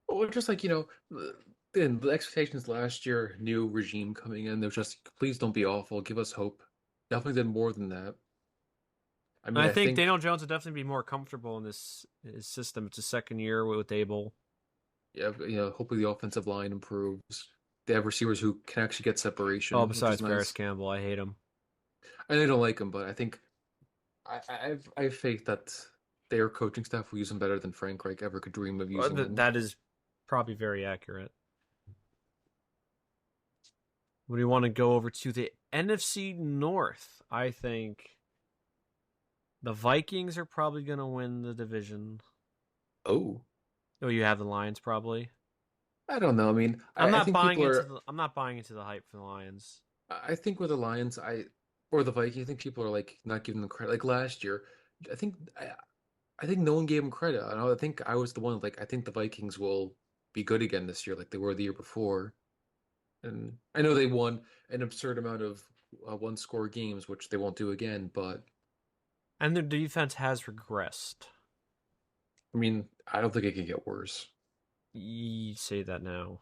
Or just like, the expectations last year, new regime coming in, they're just, please don't be awful, give us hope. Definitely did more than that. I And mean, I I think Daniel think, Jones would definitely be more comfortable in this his system. It's his second year with Abel. yeah, hopefully the offensive line improves. They have receivers who can actually get Oh, separation, which is besides Paris nice. Campbell, I hate him. I know don't like them, but I think I have faith that their coaching staff will use him better than Frank Reich ever could dream of using him. That is probably very accurate. What do you want to go over to the NFC North? I think the Vikings are probably going to win the division. Oh. Oh, you have the Lions probably. I don't know. I mean, I think people are. I'm not buying into the hype for the Lions. I think with the Lions, or the Vikings, I think people are like not giving them credit. Like last year, I think I think no one gave them credit. I think I was the one like I think the Vikings will be good again this year, like they were the year before. And I know they won an absurd amount of one-score games, which they won't do again. But And their defense has regressed. I mean, I don't think it can get worse. You say that now.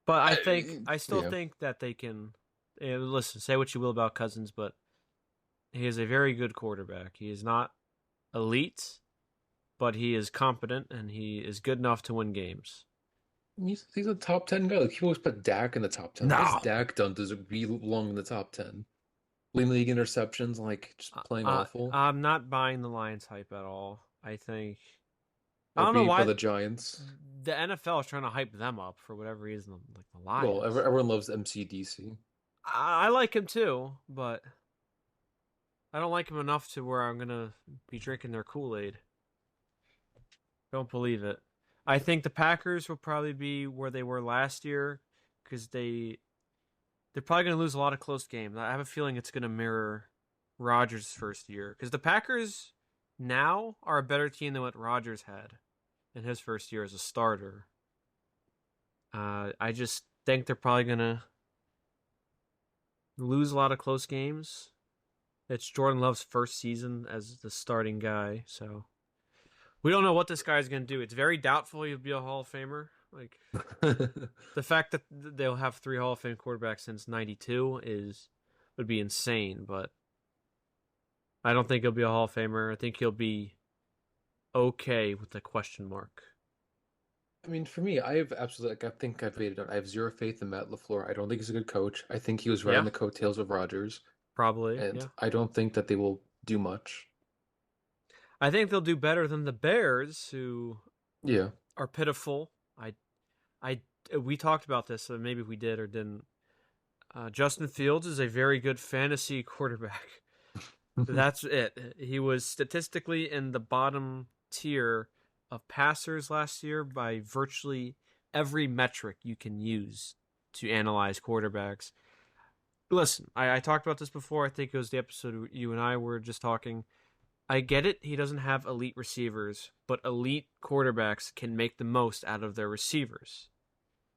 But I still Yeah. think that they can. Listen, say what you will about Cousins, but he is a very good quarterback. He is not elite, but he is competent and he is good enough to win games. He's a top 10 guy. Like people always put Dak in the top 10. What has No, Dak done to belong in the top 10? Leading league interceptions, like just playing awful. I'm not buying the Lions hype at all. I think I Or don't know beat by why the Giants. the NFL is trying to hype them up for whatever reason. Like the Well, Lions, everyone loves MCDC. I like him too, but I don't like him enough to where I'm gonna be drinking their Kool-Aid. Don't believe it. I think the Packers will probably be where they were last year because they're probably going to lose a lot of close games. I have a feeling it's going to mirror Rodgers' first year because the Packers now are a better team than what Rodgers had in his first year as a starter. I just think they're probably going to lose a lot of close games. It's Jordan Love's first season as the starting guy, so we don't know what this guy's going to do. It's very doubtful he'll be a Hall of Famer. Like the fact that they'll have 3 Hall of Fame quarterbacks since '92 would be insane. But I don't think he'll be a Hall of Famer. I think he'll be okay with a question mark. I mean, for me, I have absolutely, like, I think I've made it out. I have zero faith in Matt LaFleur. I don't think he's a good coach. I think he was right on Yeah, the coattails of Rodgers. Probably, and yeah. I don't think that they will do much. I think they'll do better than the Bears, who Yeah. are pitiful. I, we talked about this, so maybe we did or didn't. Justin Fields is a very good fantasy quarterback. That's it. He was statistically in the bottom tier of passers last year by virtually every metric you can use to analyze quarterbacks. Listen, I talked about this before. I think it was the episode you and I were just talking. I get it. He doesn't have elite receivers, but elite quarterbacks can make the most out of their receivers.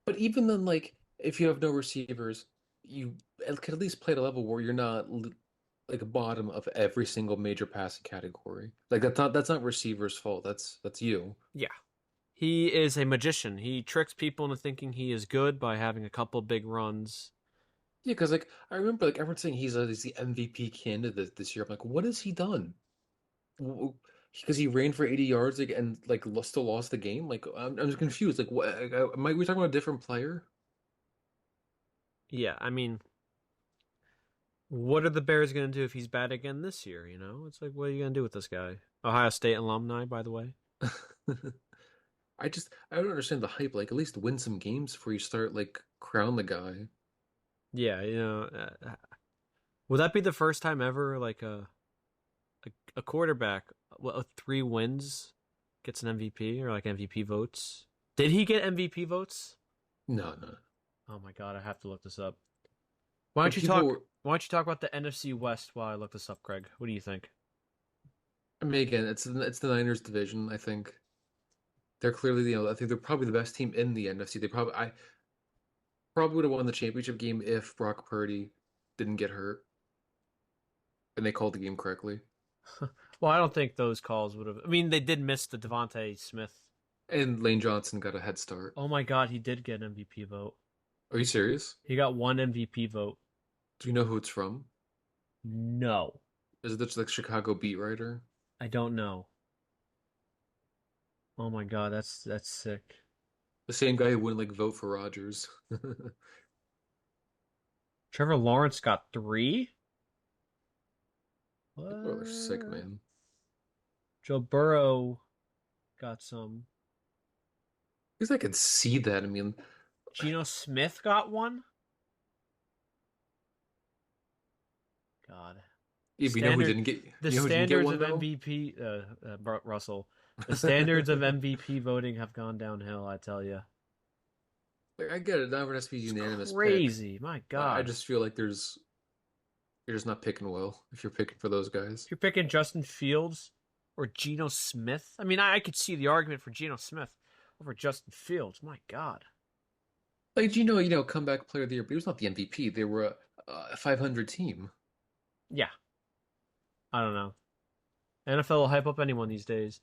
But even then, like, if you have no receivers, you can at least play at a level where you're not like a bottom of every single major passing category. Like that's not receivers' fault. That's you. Yeah. He is a magician. He tricks people into thinking he is good by having a couple big runs. Yeah, because like I remember like everyone saying he's the MVP candidate this year. I'm like, what has he done? Because he ran for 80 yards like, and like still lost the game. Like I'm just confused. Like, what am we talking about a different player? Yeah, I mean, what are the Bears going to do if he's bad again this year? You know, it's like, what are you going to do with this guy? Ohio State alumni, by the way. I don't understand the hype. Like, at least win some games before you start like crown the guy. Yeah, would that be the first time ever like a quarterback with 3 wins gets an MVP or like MVP votes? Did he get MVP votes? No, no. Oh my god, I have to look this up. Why Like don't you talk? people, Why don't you talk about the NFC West while I look this up, Craig? What do you think? I mean, again, it's the Niners division. I think they're clearly, I think they're probably the best team in the NFC. I probably would have won the championship game if Brock Purdy didn't get hurt and they called the game correctly. Well, I don't think those calls would have. I mean, they did miss the Devontae Smith. And Lane Johnson got a head start. Oh my God, he did get an MVP vote. Are you serious? He got one MVP vote. Do you know who it's from? No, Is it just like Chicago beat writer? I don't know. Oh my God, that's sick. The same guy who wouldn't like vote for Rodgers. Trevor Lawrence got three. People are sick, What? man. Joe Burrow got some. Because I can see that. I mean, Geno Smith got one. God. if you know who Standard didn't get, the you know who didn't get standards one of though? MVP Russell. The standards of MVP voting have gone downhill, I tell you. Like I get it, not everyone has to be a It's unanimous pick. crazy. My I God. just feel like you're just not picking well if you're picking for those guys. If you're picking Justin Fields or Geno Smith, I mean, I could see the argument for Geno Smith over Justin Fields. My God. Like comeback player of the year, but he was not the MVP. They were a 500 team. Yeah, I don't know. NFL will hype up anyone these days.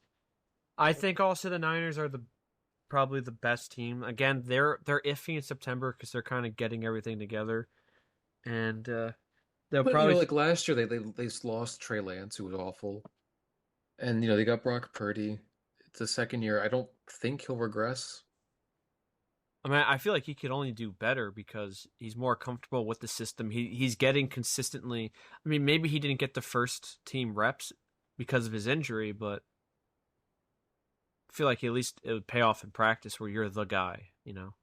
I think also the Niners are the probably the best team. Again, they're iffy in September because they're kind of getting everything together, and they'll But probably. like last year they lost Trey Lance, who was awful, and they got Brock Purdy. It's the second year. I don't think he'll regress. I mean, I feel like he could only do better because he's more comfortable with the system. He's getting consistently. I mean, maybe he didn't get the first team reps because of his injury, but I feel like at least it would pay off in practice where you're the guy. You know.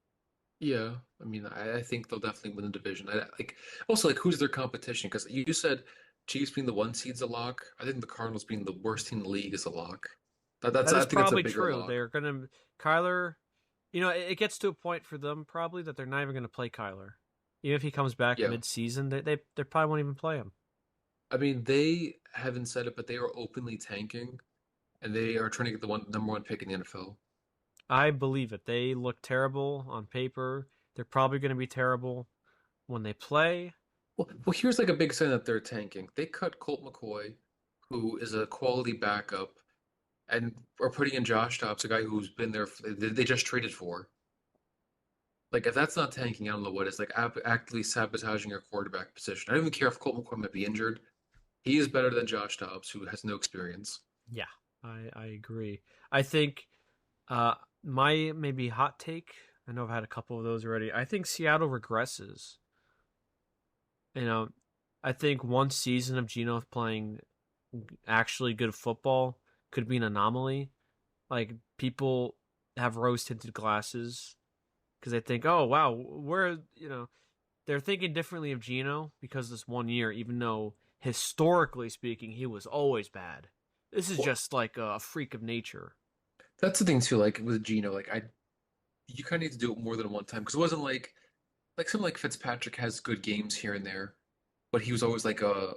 Yeah, I mean, I think they'll definitely win the division. I like also like who's their competition? Because you said Chiefs being the one seed's a lock. I think the Cardinals being the worst team in the league is a lock. That I is think that's a probably bigger true. lock. They're gonna Kyler. It gets to a point for them probably that they're not even gonna play Kyler. Even if he comes back Yeah, mid-season, they probably won't even play him. I mean they haven't said it, but they are openly tanking, and they are trying to get the number one pick in the NFL. I believe it. They look terrible on paper. They're probably going to be terrible when they play. Well, here's like a big sign that they're tanking. They cut Colt McCoy, who is a quality backup, and are putting in Josh Dobbs, a guy who's been there. They just traded for. Like, if that's not tanking, I don't know what is. Like, actively sabotaging your quarterback position. I don't even care if Colt McCoy might be injured. He is better than Josh Dobbs, who has no experience. Yeah, I agree. I think uh my maybe hot take. I know I've had a couple of those already. I think Seattle regresses. You know, I think one season of Geno playing actually good football could be an anomaly. Like people have rose tinted glasses because they think, oh wow, they're thinking differently of Geno because this one year, even though historically speaking he was always bad. This is Well, just like a freak of nature. that's the thing too. Like with Gino, you kind of need to do it more than one time because it wasn't like something like Fitzpatrick has good games here and there, but he was always like an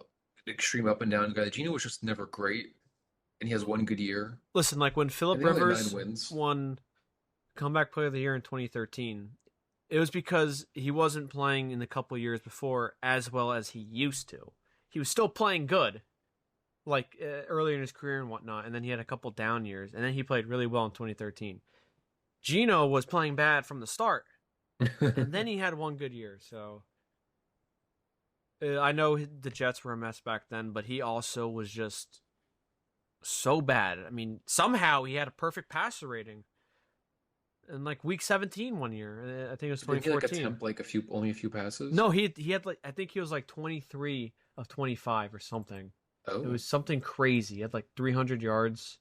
extreme up and down guy. Gino was just never great, and he has one good year, Listen, like when and Philip they only had nine Rivers wins. won comeback player of the year in 2013, it was because he wasn't playing in the couple years before as well as he used to. He was still playing good, like earlier in his career and whatnot, and then he had a couple down years, and then he played really well in 2013. Gino was playing bad from the start, and then he had one good year. So I know the Jets were a mess back then, but he also was just so bad. I mean, somehow he had a perfect passer rating in like week 17 one year. I think it was Didn't he like 2014. attempt like only a few passes? No, he had like I think he was like 23 of 25 or something. It Oh, was something crazy. He had like 300 yards.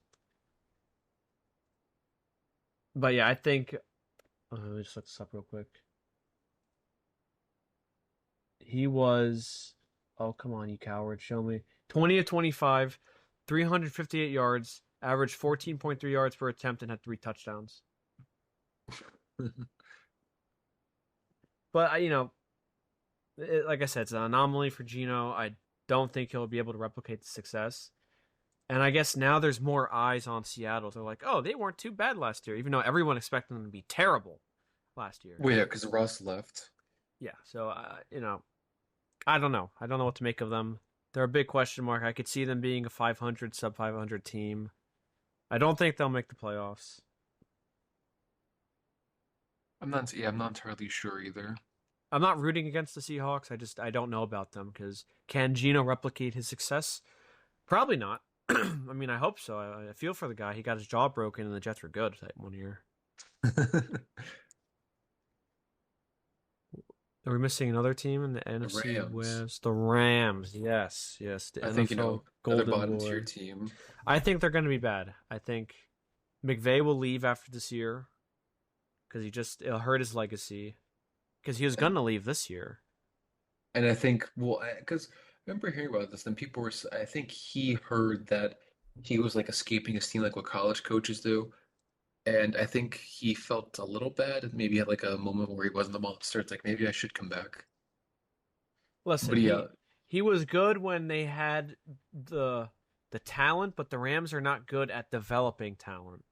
But yeah, I think let me just look this up real quick. He was oh come on, you coward, show me. 20 of 25, 358 yards, averaged 14.3 yards per attempt and had 3 touchdowns. But like I said, it's an anomaly for Gino. I don't think he'll be able to replicate the success. And I guess now there's more eyes on Seattle. They're like, oh, they weren't too bad last year, even though everyone expected them to be terrible last year. well, yeah, because Russ left. Yeah, so I don't know. I don't know what to make of them. They're a big question mark. I could see them being a 500, sub 500 team. I don't think they'll make the playoffs. I'm not entirely sure either. I'm not rooting against the Seahawks. I don't know about them because can Gino replicate his success? Probably not. I mean, I hope so. I feel for the guy. He got his jaw broken, and the Jets were good that one year. The Are we missing another team in the NFC Rams. West? The Rams. Yes, yes. The I think, NFL another Golden bottom tier Boy. team. I think they're going to be bad. I think McVay will leave after this year because it'll hurt his legacy. Because he was And, going to leave this year. and I think, well, because I remember hearing about this, and people were, I think he heard that he was like escaping his team, like what college coaches do. And I think he felt a little bad, and maybe had like a moment where he wasn't the monster. It's like, maybe I should come back. Listen, But yeah, he was good when they had the talent, but the Rams are not good at developing talent.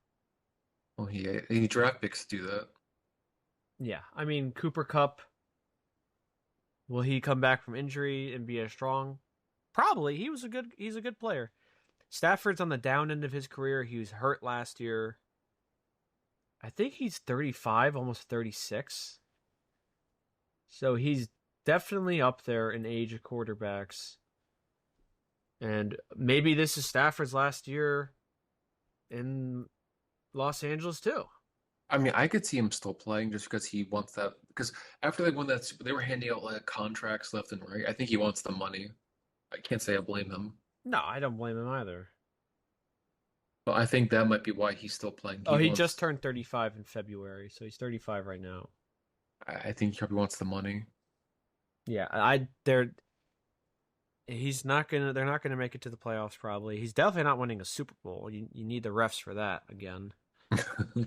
well, he draft picks do that. Yeah, I mean Cooper Cup. Will he come back from injury and be as strong? Probably. He's a good player. Stafford's on the down end of his career. He was hurt last year. I think he's 35, almost 36. So he's definitely up there in age of quarterbacks. And maybe this is Stafford's last year in Los Angeles too. I mean, I could see him still playing just because he wants that. Because after they won that, they were handing out like contracts left and right. I think he wants the money. I can't say I blame him, No, I don't blame him either. but I think that might be why he's still playing. Oh, He he just wants. turned 35 in February, so he's 35 right now. I think he probably wants the money. Yeah, he's not gonna they're not gonna make it to the playoffs probably. He's definitely not winning a Super Bowl. You need the refs for that again. I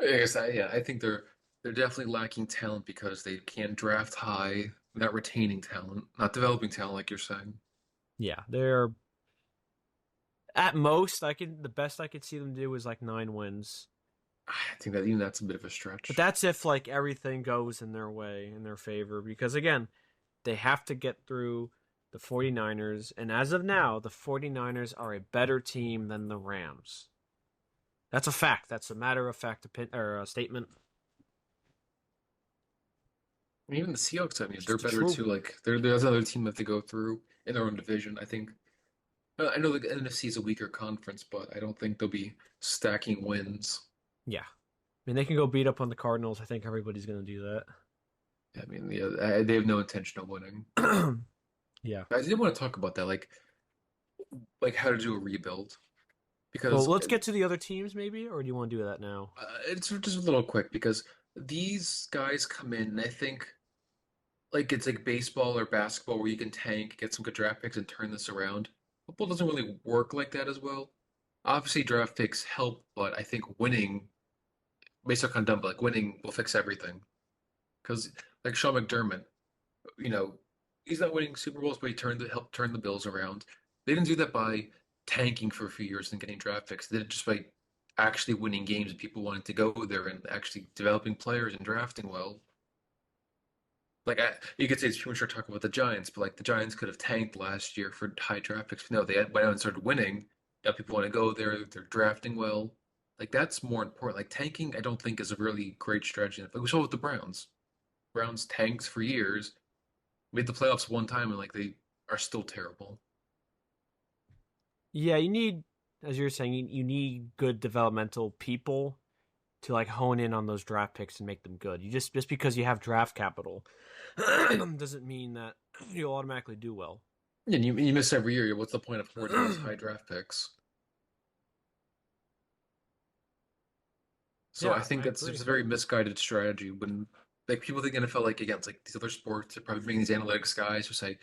guess yeah, I think they're definitely lacking talent because they can't draft high without retaining talent, not developing talent like you're saying. Yeah, they're at most the best I could see them do is like 9 wins. I think that even that's a bit of a But stretch. that's if like everything goes in their way, in their favor because again, they have to get through the 49ers and as of now, the 49ers are a better team than the Rams. That's a fact. That's a matter of fact or a statement. And even the Seahawks, I mean, It's they're just the better truth. too. Like there's another team that they go through in their own division. I think I know the NFC is a weaker conference, but I don't think they'll be stacking wins. Yeah. I mean, they can go beat up on the Cardinals. I think everybody's going to do I mean, yeah, they have no intention of winning. that. Yeah. I did want to talk about that, like how to do a rebuild Well, because let's get to the other teams, maybe, or do you want to do that now? it's just a little quick because these guys come in and I think like it's like baseball or basketball where you can tank, get some good draft picks, and turn this around. Football doesn't really work like that as well. Obviously, draft picks help, but I think winning, based on kind of dumb, but like winning will fix everything. Because like Sean McDermott, you know, he's not winning Super Bowls, but he helped turn the Bills around. They didn't do that by tanking for a few years and getting draft picks. They did it just by actually winning games and people wanting to go there and actually developing players and drafting well. You could say it's premature to talk about the Giants, but like the Giants could have tanked last year for high draft picks. No, went out and started winning. Now people want to go there. They're drafting well. Like that's more important. Like tanking, I don't think is a really great strategy. Like we saw with the Browns. Browns tanks for years, made the playoffs one time, and like they are still terrible. Yeah, you need, as you're saying, you need good developmental people to like hone in on those draft picks and make them good. You just because you have draft capital doesn't mean that you'll automatically do well. And you miss every year. What's the point of hoarding those high draft picks? So I Yeah, think I that's just agree. a very misguided strategy when like people think NFL like against like these other sports, they're probably bringing these analytics guys who say,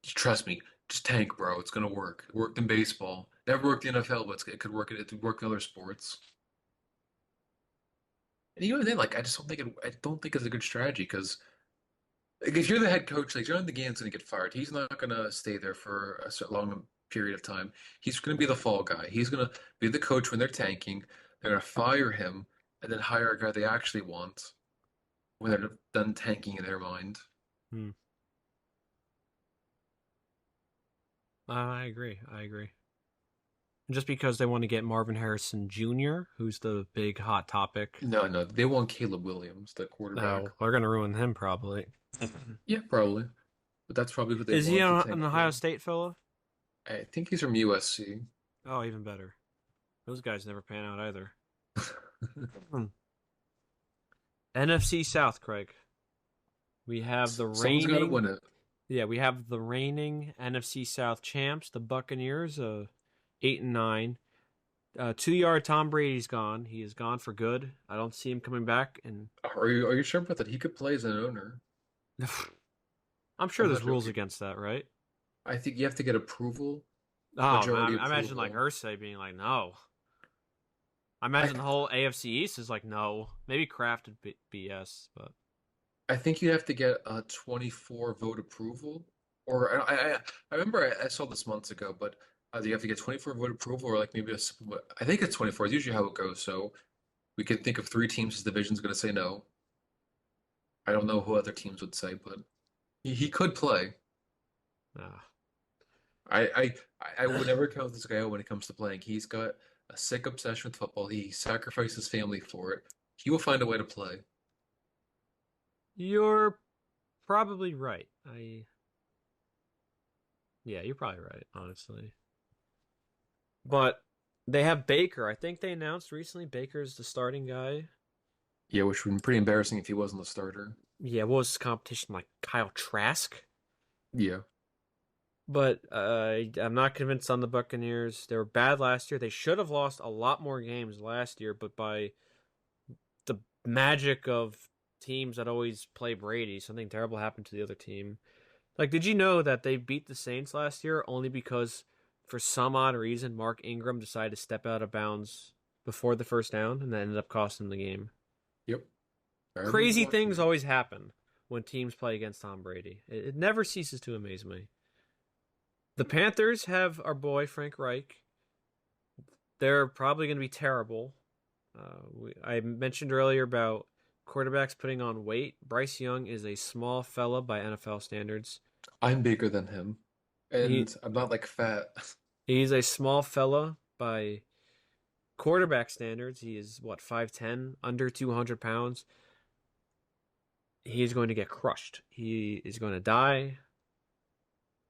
"Just trust me, just tank, bro. It's gonna work. It worked in baseball. Never worked in the NFL, but it could work. It could work in other sports." And even then, like I don't think it's a good strategy because like, if you're the head coach, like John McGann's gonna get fired. He's not gonna stay there for a long period of time. He's gonna be the fall guy. He's gonna be the coach when they're tanking. They're gonna fire him and then hire a guy they actually want when they're done tanking in their mind. Hmm. I agree. I agree. Just because they want to get Marvin Harrison Jr., who's the big hot topic. No, no, they want Caleb Williams, the quarterback. Oh, they're gonna ruin him probably. Yeah, probably, but that's probably who they Is he want to an tank Ohio for. State fella? I think he's from USC. Oh, even better. Those guys never pan out either. Hmm. NFC South, Craig. We have the Someone's got to reigning, win it. yeah, we have the reigning NFC South champs, the Buccaneers, 8-9. 2 yard Tom Brady's gone. He is gone for good. I don't see him coming back, and Are you sure about that? He could play as an owner. I'm sure I'm there's not rules joking. against that, right? I think you have to get approval, Oh, majority I imagine like approval. Ursay being like, no. I I imagine the whole AFC East is like, no. Maybe Kraft would be BS, but I think you'd have to get a 24 vote approval, or I remember I saw this months ago, but you have to get 24 vote approval, or like maybe I think it's 24 is usually how it goes. So we can think of three teams his division's going to say no. I don't know who other teams would say, but he could play. uh, I, I would never count this guy out when it comes to playing. He's got a sick obsession with football. He sacrificed his family for it. He will find a way to play. you're probably right. Yeah, you're probably right, honestly. But they have Baker. I think they announced recently Baker's the starting guy. Yeah, which would be pretty embarrassing if he wasn't the starter. Yeah, what was his competition like? Kyle Trask? Yeah. But I'm not convinced on the Buccaneers. They were bad last year. They should have lost a lot more games last year, but by the magic of teams that always play Brady, something terrible happened to the other team. Like, did you know that they beat the Saints last year only because, for some odd reason, Mark Ingram decided to step out of bounds before the first down, and that ended up costing them the game? Yep. I remember Crazy watching things that. always happen when teams play against Tom Brady. It never ceases to amaze me. The Panthers have our boy Frank Reich. They're probably going to be terrible. I mentioned earlier about quarterbacks putting on weight. Bryce Young is a small fella by NFL standards. I'm bigger than him, He and I'm not like fat. he's a small fella by quarterback standards. He is what 5'10", under 200 pounds. He is going to get crushed. He is going to die,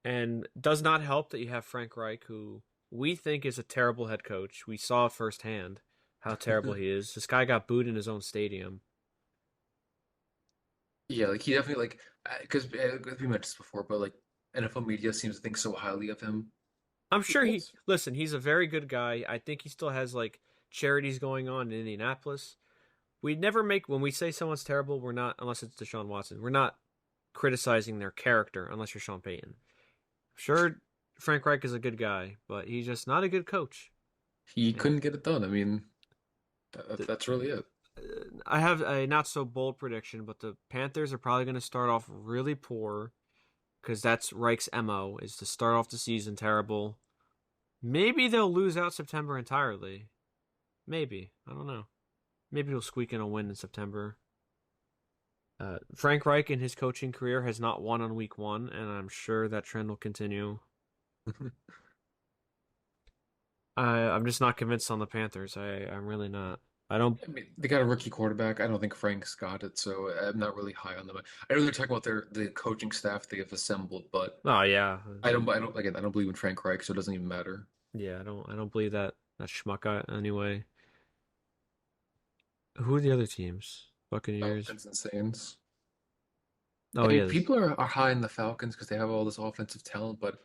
and does not help that you have Frank Reich, who we think is a terrible head coach. We saw firsthand how terrible he is. This guy got booed in his own stadium. Yeah, like he definitely like because we mentioned this before, but like NFL media seems to think so highly of him. I'm Who sure knows? listen, he's a very good guy. I think he still has like charities going on in Indianapolis. We never make when we say someone's terrible, we're not unless it's Deshaun Watson. We're not criticizing their character unless you're Sean Payton. Sure, Frank Reich is a good guy, but he's just not a good coach. He And couldn't get it done. I mean, the, that's really it. I have a not so bold prediction, but the Panthers are probably going to start off really poor because that's Reich's MO is to start off the season terrible. Maybe they'll lose out September entirely. Maybe. I don't know. Maybe he'll squeak in a win in September. Frank Reich in his coaching career has not won on week one, and I'm sure that trend will continue. I'm just not convinced on the Panthers. I'm really not. I don't. I mean, they got a rookie quarterback. I don't think Frank's got it, so I'm not really high on them. I know they're talking about the coaching staff they have assembled, but Oh yeah, I don't believe in Frank Reich, so it doesn't even matter. yeah. I don't believe that schmuck anyway. Who are the other teams? Buccaneers. Falcons and Saints. Oh I mean, yes. people are high in the Falcons because they have all this offensive talent, but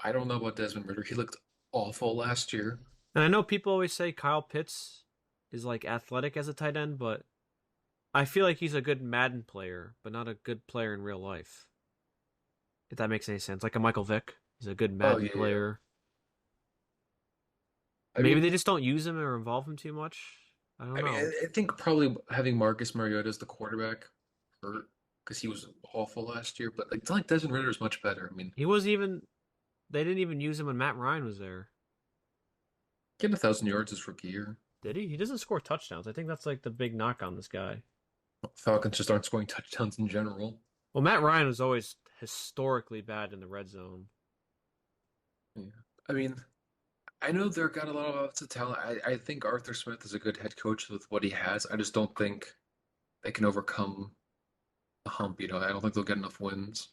I don't know about Desmond Ridder. He looked awful last year. And I know people always say Kyle Pitts is like athletic as a tight end, but I feel like he's a good Madden player, but not a good player in real life. If that makes any sense. Like a Michael Vick. He's a good Oh Madden yeah, yeah. player. I Maybe mean, they just don't use him or involve him too much. I don't know. I think probably having Marcus Mariota as the quarterback hurt because he was awful last year. But like, it's not like Desmond Ridder is much better. I mean, He was even they didn't even use him when Matt Ryan was there. getting 1,000 yards his rookie year. Did he? He doesn't score touchdowns. I think that's like the big knock on this guy. Falcons just aren't scoring touchdowns in general. Well, Matt Ryan was always historically bad in the red zone. Yeah. I mean, I know they've got a lot of offensive talent. I think Arthur Smith is a good head coach with what he has. I just don't think they can overcome the hump, I don't think they'll get enough wins.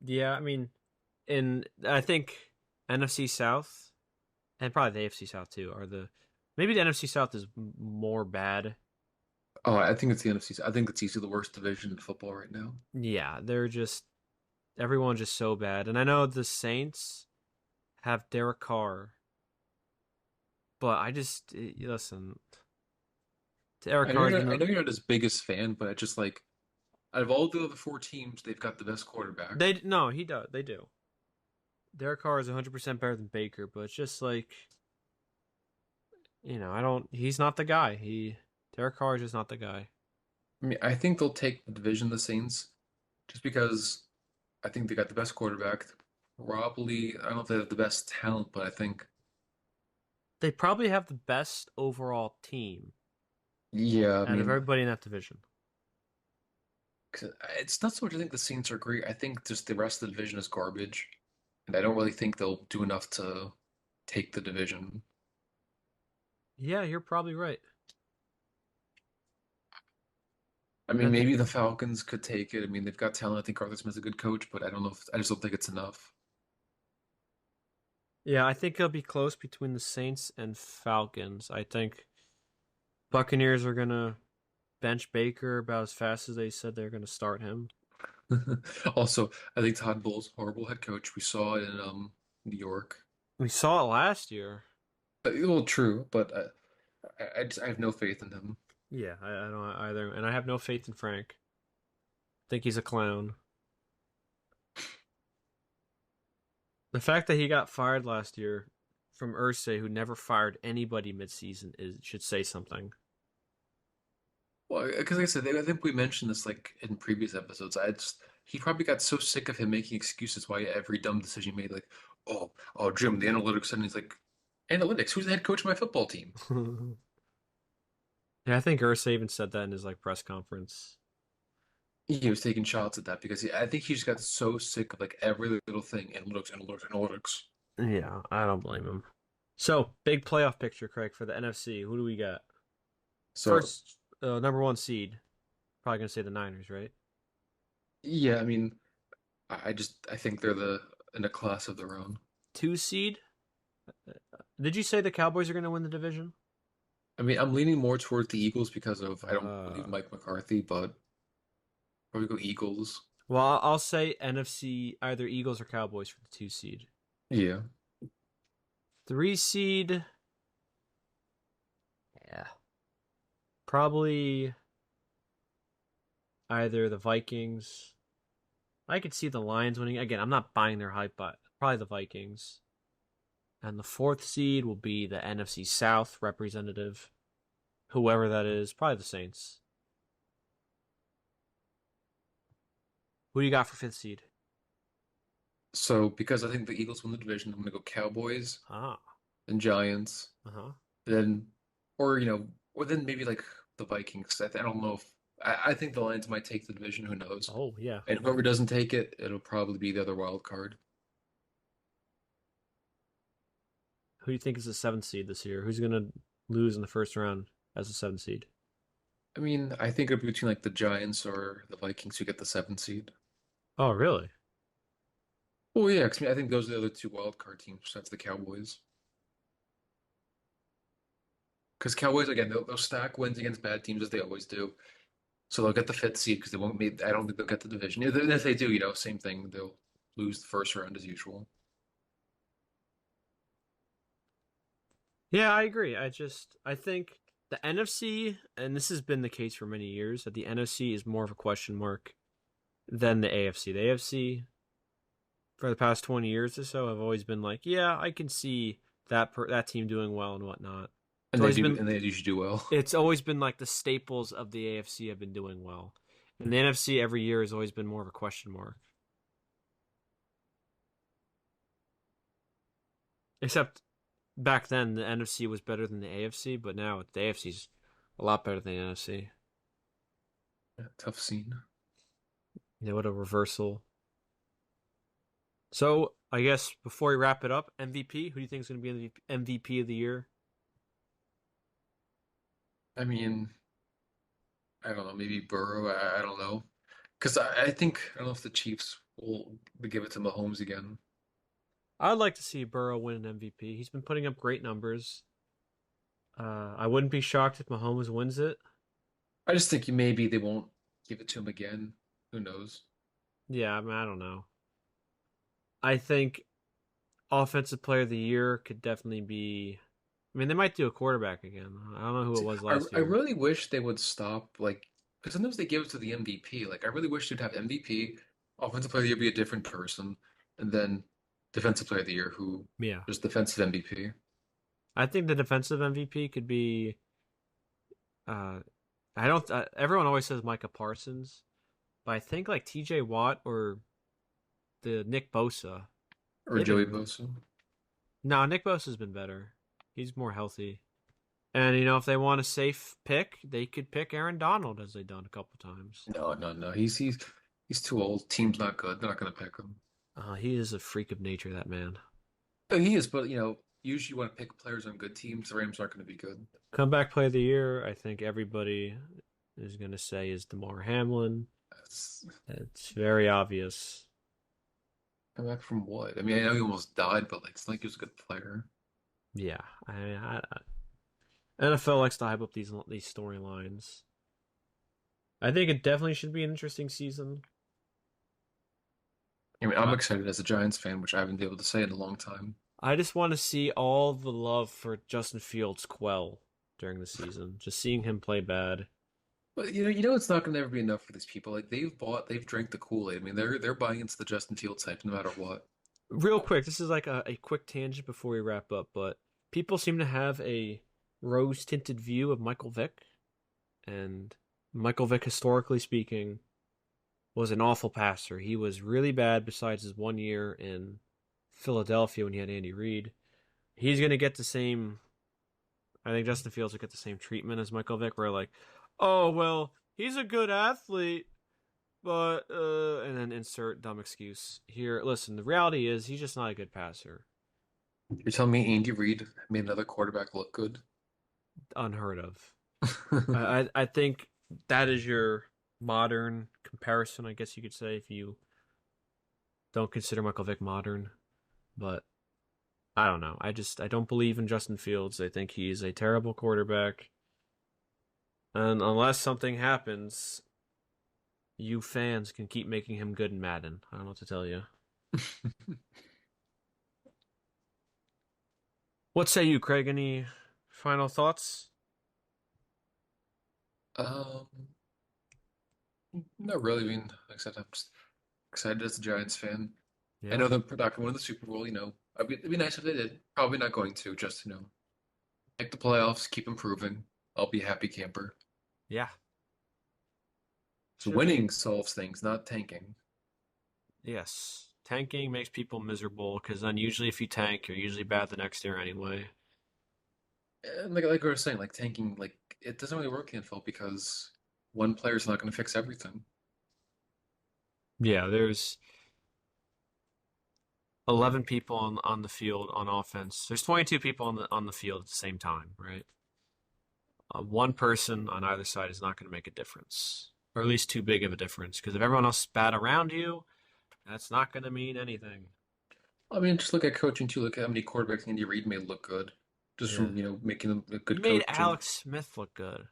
Yeah, I mean, in I think NFC South and probably the AFC South too are the maybe the NFC South is more bad. Oh, I think it's the NFC. I think it's easily the worst division in football right now. Yeah, they're just everyone's just so bad. And I know the Saints have Derek Carr, but I just listen. Derek Carr has I been know you're not his biggest fan, but I just like out of all the other four teams, they've got the best quarterback. they no he does they do. Derek Carr is 100% better than Baker, but it's just like I don't. He's not the guy. Derek Carr is just not the guy. I mean, I think they'll take the division, the Saints, just because I think they got the best quarterback. Probably, I don't know if they have the best talent, but I think, They probably have the best overall team yeah, I out of mean, everybody in that division. 'cause it's not so much I think the Saints are great. I think just the rest of the division is garbage, and I don't really think they'll do enough to take the division. Yeah, you're probably right. I And I mean, think maybe the Falcons could take it. I mean, they've got talent. I think Arthur Smith's a good coach, but I don't know if I just don't think it's enough. yeah, I think it'll be close between the Saints and Falcons. I think Buccaneers are gonna bench Baker about as fast as they said they're gonna start him. Also, I think Todd Bowles, horrible head coach. We saw it in New York. We saw it last year. Well, true, but I have no faith in him. Yeah, I don't either, and I have no faith in Frank. I think he's a clown. The fact that he got fired last year from Ursay, who never fired anybody midseason, should say something. Well, because like I said, I think we mentioned this like in previous episodes. He probably got so sick of him making excuses why every dumb decision he made, like, oh, Jim, the analytics, and he's like, analytics? Who's the head coach of my football team? Yeah, I think Ursay even said that in his like press conference. He was taking shots at that because I think he just got so sick of like every little thing, analytics, analytics, analytics. Yeah, I don't blame him. So, big playoff picture, Craig, for the NFC. Who do we got? So First, number one seed. Probably gonna say the Niners, right? yeah, I mean, I think they're the in a class of their own. Two seed. Did you say the Cowboys are gonna win the division? I mean, I'm leaning more towards the Eagles because of I don't believe Uh, Mike McCarthy, but probably go Eagles. Well, I'll say NFC either Eagles or Cowboys for the 2 seed. Yeah. 3 seed, yeah, probably either the Vikings. I could see the Lions winning. Again, I'm not buying their hype, but probably the Vikings. And the 4th seed will be the NFC South representative, whoever that is, probably the Saints. Who do you got for 5th seed? So because I think the Eagles win the division, I'm gonna go Cowboys Ah, and Giants. uh-huh. Then, or or then maybe like the Vikings. I don't know if I think the Lions might take the division. Who knows? Oh, yeah. And whoever doesn't take it, it'll probably be the other wild card. Who do you think is the 7th seed this year? Who's going to lose in the first round as the 7th seed? I mean, I think it'll be between like the Giants or the Vikings who get the seventh seed. Oh, really? Well, yeah, 'cause I think those are the other two wild card teams besides the Cowboys. Because Cowboys again, they'll stack wins against bad teams as they always do. So they'll get the fifth seed because they won't make. I don't think they'll get the division. If they do, same thing. They'll lose the first round as usual. Yeah, I agree. I think the NFC, and this has been the case for many years, that the NFC is more of a question mark than the AFC. The AFC, for the past 20 years or so, have always been like, yeah, I can see that team doing well and whatnot. It's And they always do, been and they usually do well. it's always been like the staples of the AFC have been doing well. And the NFC every year has always been more of a question mark. Except back then the NFC was better than the AFC, but now the AFC's a lot better than the NFC. Yeah, tough scene. Yeah, what a reversal. So I guess before we wrap it up, MVP. Who do you think is going to be the MVP of the year? I mean, I don't know. Maybe Burrow. I don't know. Because I think I don't know if the Chiefs will give it to Mahomes again. I'd like to see Burrow win an MVP. He's been putting up great numbers. I wouldn't be shocked if Mahomes wins it. I just think maybe they won't give it to him again. Who knows? Yeah, I mean, I don't know. I think Offensive Player of the Year could definitely be. I mean, they might do a quarterback again. I don't know who it See, was I last I year. really wish they would stop like because sometimes they give it to the MVP. Like I really wish they'd have MVP, Offensive Player of the Year be a different person, and then Defensive Player of the Year who Yeah, just defensive MVP. I think the defensive MVP could be. Uh, I don't. Everyone always says Micah Parsons, but I think like T.J. Watt or the Nick Bosa. Or They've Joey been. Bosa. No, Nick Bosa's been better. He's more healthy. And if they want a safe pick, they could pick Aaron Donald as they've done a couple times. No, no, no. He's too old. Team's not good. They're not gonna pick him. He is a freak of nature, that man. He is, but usually you want to pick players on good teams. The Rams aren't gonna be good. Comeback Play of the Year, I think everybody is going to say is DeMar Hamlin. That's It's very obvious. come back from what? I mean, I know he almost died, but like it's not like he was a good player. Yeah, NFL likes to hype up these storylines. I think it definitely should be an interesting season. I mean, I'm Uh, excited as a Giants fan, which I haven't been able to say in a long time. I just want to see all the love for Justin Fields quell during the season. Just seeing him play bad. But it's not going to ever be enough for these people. Like they've drank the Kool-Aid. I mean, they're buying into the Justin Fields hype no matter what. Real quick, this is like a quick tangent before we wrap up, but people seem to have a rose tinted view of Michael Vick, and Michael Vick, historically speaking, was an awful passer. He was really bad besides his 1 year in Philadelphia when he had Andy Reid. He's going to get the same. I think Justin Fields will get the same treatment as Michael Vick, where like, oh, well, he's a good athlete, but, and then insert dumb excuse here. Listen, the reality is he's just not a good passer. You're telling me Andy Reid made another quarterback look good? Unheard of. I think that is your modern comparison, I guess you could say, if you don't consider Michael Vick modern. But I don't know. I don't believe in Justin Fields. I think he's a terrible quarterback. And unless something happens, You fans can keep making him good in Madden. I don't know what to tell you. What say you, Craig? Any final thoughts? Um, Not really. I mean, like I said, I'm just excited as a Giants fan. I Yeah. know they're not going to win the Super Bowl. It'd be nice if they did. Probably not going to. Just make the playoffs, keep improving. I'll be a happy camper. Yeah. So Should be. winning solves things, not tanking. Yes. Tanking makes people miserable because then usually if you tank, you're usually bad the next year anyway. And like we were saying, like tanking, like it doesn't really work in the NFL because one player's not going to fix everything. Yeah, there's 11 people on the field on offense. There's 22 people on the field at the same time, right? One person on either side is not going to make a difference, or at least too big of a difference. Because if everyone else is bad around you, that's not going to mean anything. I mean, just look at coaching too. Look at how many quarterbacks Andy Reid made look good, just Yeah, from making them a he good made coaching. Alex Smith look good.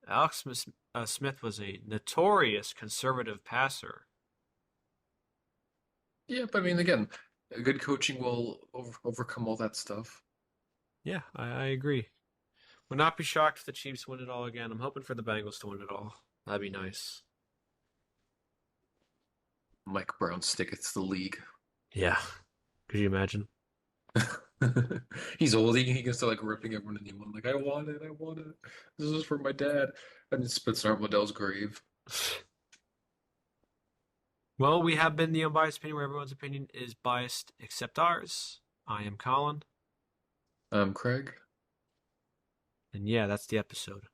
Alex Smith was a notorious conservative passer. Yeah, but I mean, again, a good coaching will overcome all that stuff. Yeah, I agree. Would not be shocked if the Chiefs win it all again. I'm hoping for the Bengals to win it all. That'd be nice. Mike Brown stick it to the league. Yeah. Could you imagine? He's old. He can start like ripping everyone a new one. Like, I want it. I want it. This is for my dad. And it spits in Art Modell's grave. Well, we have been the Unbiased Opinion, where everyone's opinion is biased except ours. I am Colin, Craig. and yeah, that's the episode.